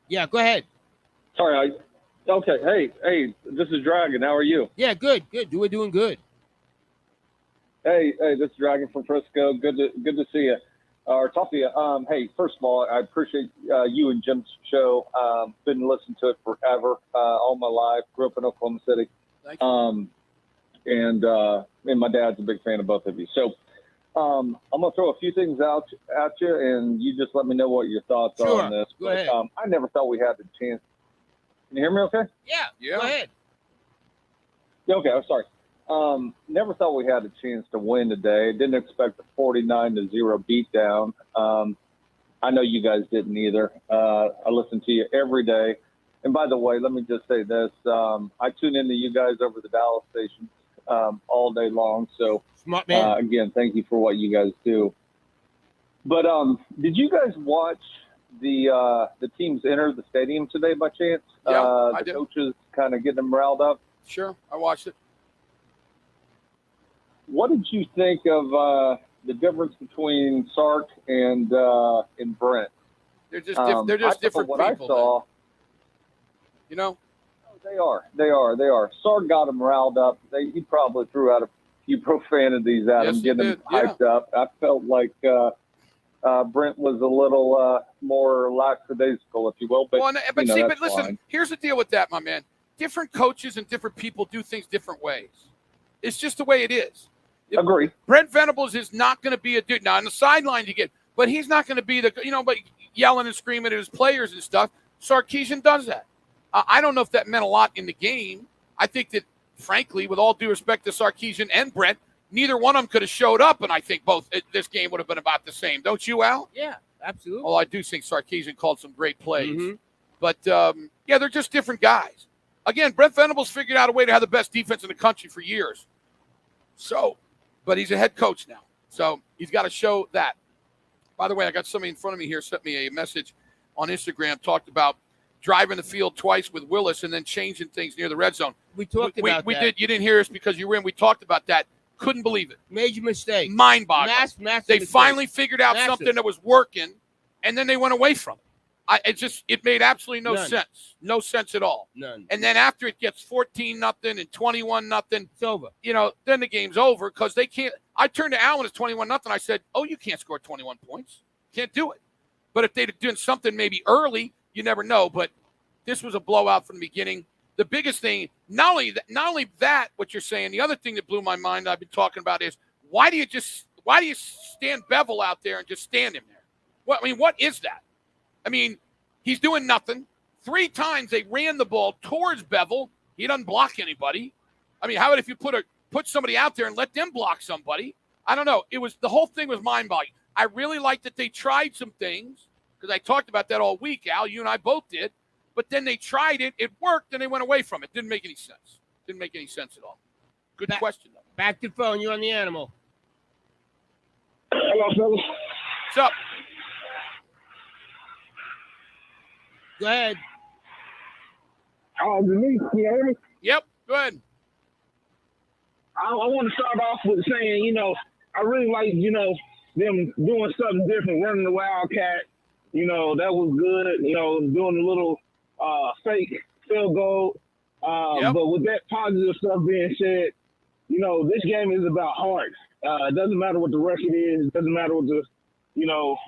Yeah, go ahead. Sorry. Okay. Hey, this is Dragon. How are you? Yeah, good. We're doing good. Hey, this is Dragon from Frisco. Good to see you, or talk to you. Hey, first of all, I appreciate you and Jim's show. Been listening to it forever, all my life. Grew up in Oklahoma City. Thank you. And my dad's a big fan of both of you. So I'm gonna throw a few things out at you, and you just let me know what your thoughts are on this. Go ahead. I never thought we had the chance. Can you hear me? Okay. Yeah. Go ahead. Yeah, okay. I'm sorry. Never thought we had a chance to win today. Didn't expect a 49-0 beatdown. I know you guys didn't either. I listen to you every day. And by the way, let me just say this. I tune into you guys over the Dallas station all day long. So, smart man. Again, thank you for what you guys do. But did you guys watch the teams enter the stadium today by chance? Yeah, I the did. coaches kind of getting them riled up. Sure, I watched it. What did you think of the difference between Sark and Brent? They're just different what people. I saw, you know, they are. Sark got him riled up. He probably threw out a few profanities at him, getting him hyped up. I felt like Brent was a little more lackadaisical, if you will. But, but listen, fine. Here's the deal with that, my man. Different coaches and different people do things different ways. It's just the way it is. Agree. Brent Venables is not going to be a dude. Now, on the sideline you get, but he's not going to be but yelling and screaming at his players and stuff. Sarkisian does that. I don't know if that meant a lot in the game. I think that, frankly, with all due respect to Sarkisian and Brent, neither one of them could have showed up, and I think this game would have been about the same. Don't you, Al? Yeah, absolutely. Well, I do think Sarkisian called some great plays. But, they're just different guys. Again, Brent Venables figured out a way to have the best defense in the country for years. But he's a head coach now. So he's got to show that. By the way, I got somebody in front of me here sent me a message on Instagram, talked about driving the field twice with Willis and then changing things near the red zone. We talked about we that. did. You didn't hear us because you were in. We talked about that. Couldn't believe it. Major mistake. Mind-boggling. Massive they mistake. finally figured out Massive. something that was working, and then they went away from it. It made absolutely no None. sense. No sense at all. None. And then after it gets 14-0 and 21-0, it's over. Then the game's over because they can't. I turned to Al when it's 21-0. I said, "Oh, you can't score 21 points. Can't do it." But if they'd done something maybe early, you never know. But this was a blowout from the beginning. The biggest thing, not only that, what you're saying, the other thing that blew my mind I've been talking about is why do you stand Bevel out there and just stand him there? What is that? He's doing nothing. 3 times they ran the ball towards Bevel. He doesn't block anybody. How about if you put somebody out there and let them block somebody? I don't know. The whole thing was mind-boggling. I really liked that they tried some things because I talked about that all week, Al. You and I both did. But then they tried it. It worked, and they went away from it. Didn't make any sense. Didn't make any sense at all. Good question, though. Back to the phone. You're on the animal. Hello, fellas. What's up? Go ahead. Denise, can you hear me? Yep, go ahead. I want to start off with saying, I really like, them doing something different, running the Wildcat. That was good. Doing a little fake field goal. But with that positive stuff being said, this game is about heart. It doesn't matter what the record is. It doesn't matter what the,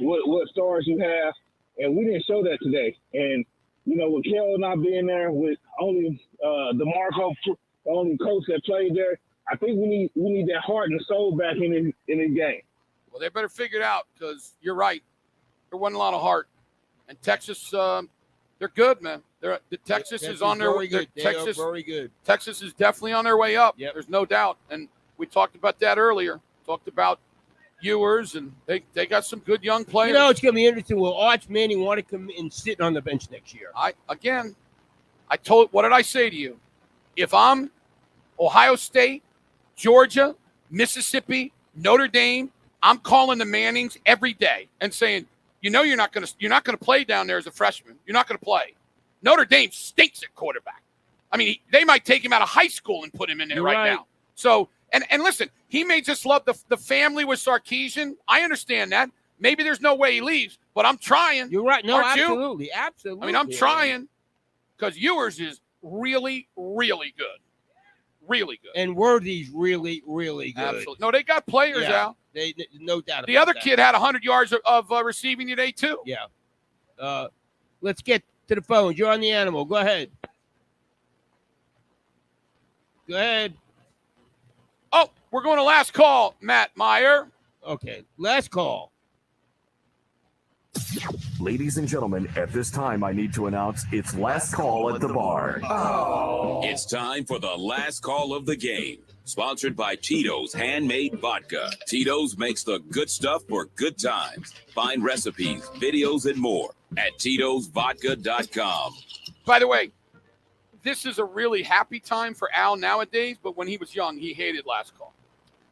what stars you have. And we didn't show that today. And, with Kel not being there, with only DeMarco, the only coach that played there, I think we need that heart and soul back in the game. Well, they better figure it out because you're right. There wasn't a lot of heart. And Texas, they're good, man. Texas is on their way. Very good. Texas is definitely on their way up. Yep. There's no doubt. And we talked about that earlier. Talked about Ewers, and they got some good young players. It's going to be interesting. Will Arch Manning want to come and sit on the bench next year? What did I say to you? If I'm Ohio State, Georgia, Mississippi, Notre Dame, I'm calling the Mannings every day and saying, you're not going to play down there as a freshman. You're not going to play. Notre Dame stinks at quarterback. They might take him out of high school and put him in there right now. So And listen, he may just love the family with Sarkisian. I understand that. Maybe there's no way he leaves, but I'm trying. You're right. No, Aren't you? absolutely. Absolutely. I mean, I'm trying because yours is really, really good. Really good. And Worthy's really, really good. Absolutely. No, they got players, Yeah, Al. No doubt about The other that. kid had 100 yards of receiving today, too. Yeah. Let's get to the phones. You're on the animal. Go ahead. Go ahead. Oh, we're going to last call, Matt Meyer. Okay, last call. Ladies and gentlemen, at this time, I need to announce it's last call at the bar. It's time for the last call of the game. Sponsored by Tito's Handmade Vodka. Tito's makes the good stuff for good times. Find recipes, videos, and more at Tito'sVodka.com. By the way, this is a really happy time for Al nowadays, but when he was young, he hated last call.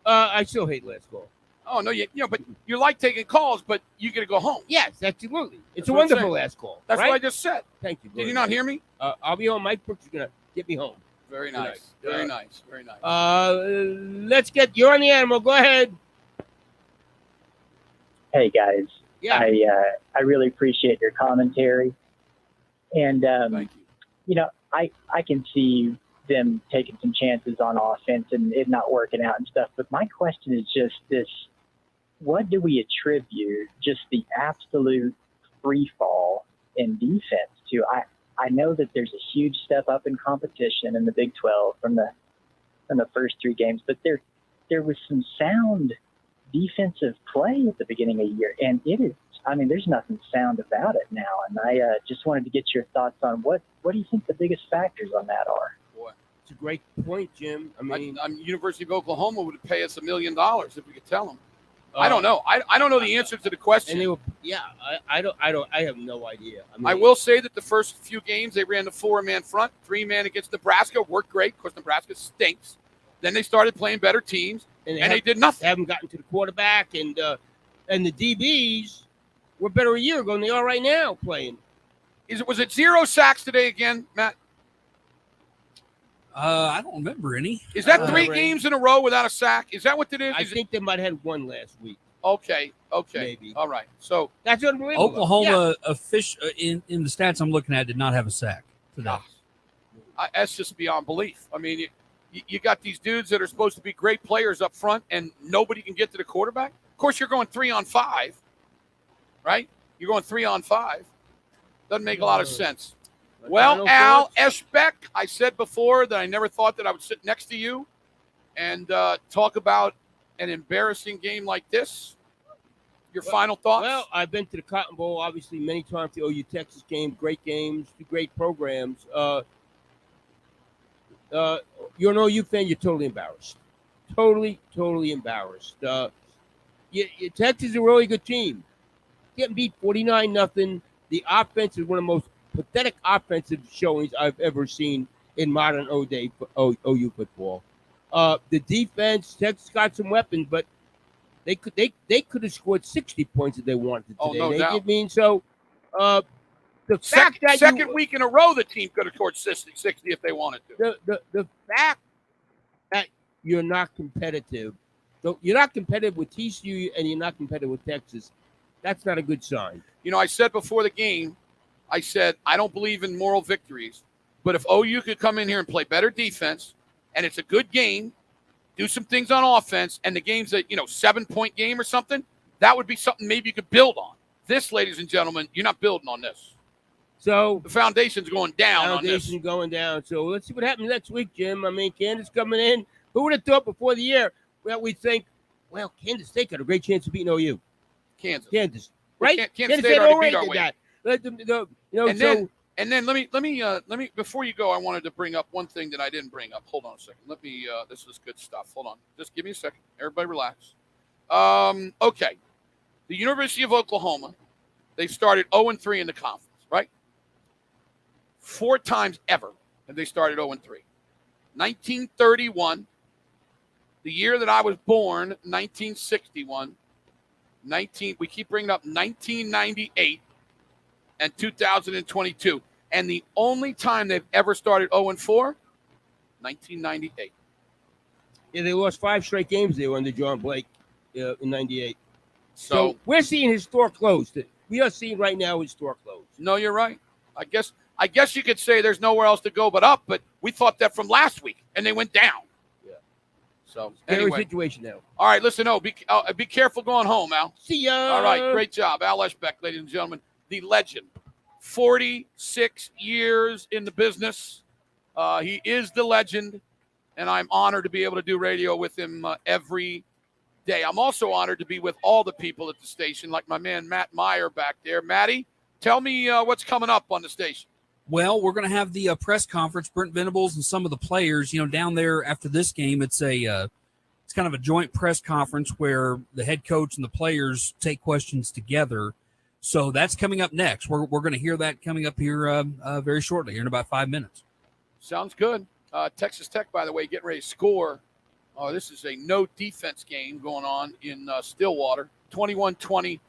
I still hate last call. Oh, no, but you like taking calls, but you get to go home. Yes, absolutely. It's That's a what I'm wonderful saying. last call. That's right? what I just said. Thank you. Did you not hear me? I'll be home. Mike Brooks is going to get me home. Very Good nice. night. Very nice. Very nice. Let's get, you're on the animal. Go ahead. Hey guys, Yeah. I really appreciate your commentary, and I can see them taking some chances on offense and it not working out and stuff. But my question is just this: what do we attribute just the absolute free fall in defense to? I know that there's a huge step up in competition in the Big 12 from the first three games, but there was some sound defensive play at the beginning of the year, and there's nothing sound about it now. And I just wanted to get your thoughts on what do you think the biggest factors on that are? Boy, it's a great point, Jim. I mean, University of Oklahoma would pay us $1 million if we could tell them. I don't know. I don't know the answer to the question. And they were, I have no idea. I will say that the first few games they ran the 4-man front, 3-man against Nebraska, worked great. Of course, Nebraska stinks. Then they started playing better teams, and they did nothing. They haven't gotten to the quarterback, and the DBs were better a year ago than they are right now playing. Was it 0 sacks today again, Matt? I don't remember any. Is that 3 games in a row without a sack? Is that what it is? I think they might have had one last week. Okay. Maybe. All right. So that's unbelievable. Oklahoma in the stats I'm looking at did not have a sack today. That's just beyond belief. I mean, you got these dudes that are supposed to be great players up front, and nobody can get to the quarterback. Of course, you're going 3-on-5, right? You're going 3-on-5. Doesn't make a lot of sense. Well, Al Eschbeck, I said before that I never thought that I would sit next to you and talk about an embarrassing game like this. Your final thoughts? Well, I've been to the Cotton Bowl, obviously, many times, the OU Texas game, great games, 2 great programs. You're an OU fan, you're totally embarrassed. Totally embarrassed. Texas is a really good team. Getting beat 49-0. The offense is one of the most pathetic offensive showings I've ever seen in modern OU football. The defense, Texas got some weapons, but they could have scored 60 points if they wanted to today. Oh, no doubt. The fact that second week in a row, the team could have scored 60 if they wanted to. The fact that you're not competitive, so you're not competitive with TCU and you're not competitive with Texas, that's not a good sign. You know, I said before the game, I said I don't believe in moral victories, but if OU could come in here and play better defense, and it's a good game, do some things on offense, and the game's a 7-point game or something, that would be something maybe you could build on. This, ladies and gentlemen, you're not building on this. So the foundation's going down on this. Foundation's going down. So let's see what happens next week, Jim. I mean, Kansas coming in. Who would have thought before the year that we'd think, well, Kansas State got a great chance of beating OU. Kansas. Right? Kansas State already beat our way. And then let me before you go, I wanted to bring up one thing that I didn't bring up. Hold on a second. Let me this is good stuff. Hold on. Just give me a second. Everybody relax. Okay. The University of Oklahoma, they started 0-3 in the conference, right? 4 times ever have they started 0-3. 1931, the year that I was born, 1961, we keep bringing up 1998 and 2022. And the only time they've ever started 0-4, 1998. Yeah, they lost 5 straight games they were under John Blake in '98. So we're seeing his store closed. We are seeing right now his store closed. No, you're right. I guess you could say there's nowhere else to go but up, but we thought that from last week, and they went down. Yeah. So Scary anyway. situation now. All right, listen, be careful going home, Al. See ya. All right, great job. Al Eschbeck, ladies and gentlemen, the legend. 46 years in the business. He is the legend, and I'm honored to be able to do radio with him every day. I'm also honored to be with all the people at the station, like my man Matt Meyer back there. Matty, tell me what's coming up on the station. Well, we're going to have the press conference. Brent Venables and some of the players, down there after this game. It's it's kind of a joint press conference where the head coach and the players take questions together. So that's coming up next. We're going to hear that coming up here very shortly, here in about 5 minutes. Sounds good. Texas Tech, by the way, getting ready to score. Oh, this is a no defense game going on in Stillwater. 21-20.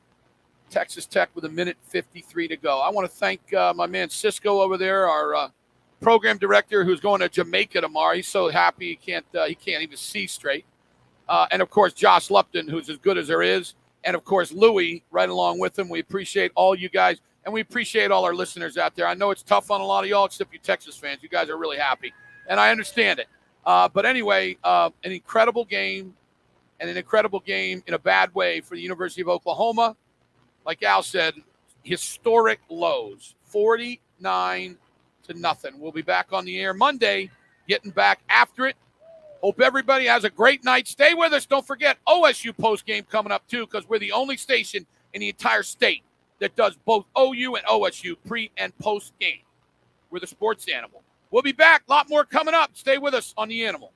Texas Tech with 1:53 to go. I want to thank my man Cisco over there, our program director, who's going to Jamaica tomorrow. He's so happy he can't even see straight. And of course, Josh Lupton, who's as good as there is, and of course Louie right along with him. We appreciate all you guys, and we appreciate all our listeners out there. I know it's tough on a lot of y'all, except you Texas fans. You guys are really happy, and I understand it. But anyway, an incredible game, and an incredible game in a bad way for the University of Oklahoma. Like Al said, historic lows, 49-0. We'll be back on the air Monday, getting back after it. Hope everybody has a great night. Stay with us. Don't forget OSU postgame coming up, too, because we're the only station in the entire state that does both OU and OSU pre- and post-game. We're the sports animal. We'll be back. A lot more coming up. Stay with us on The Animal.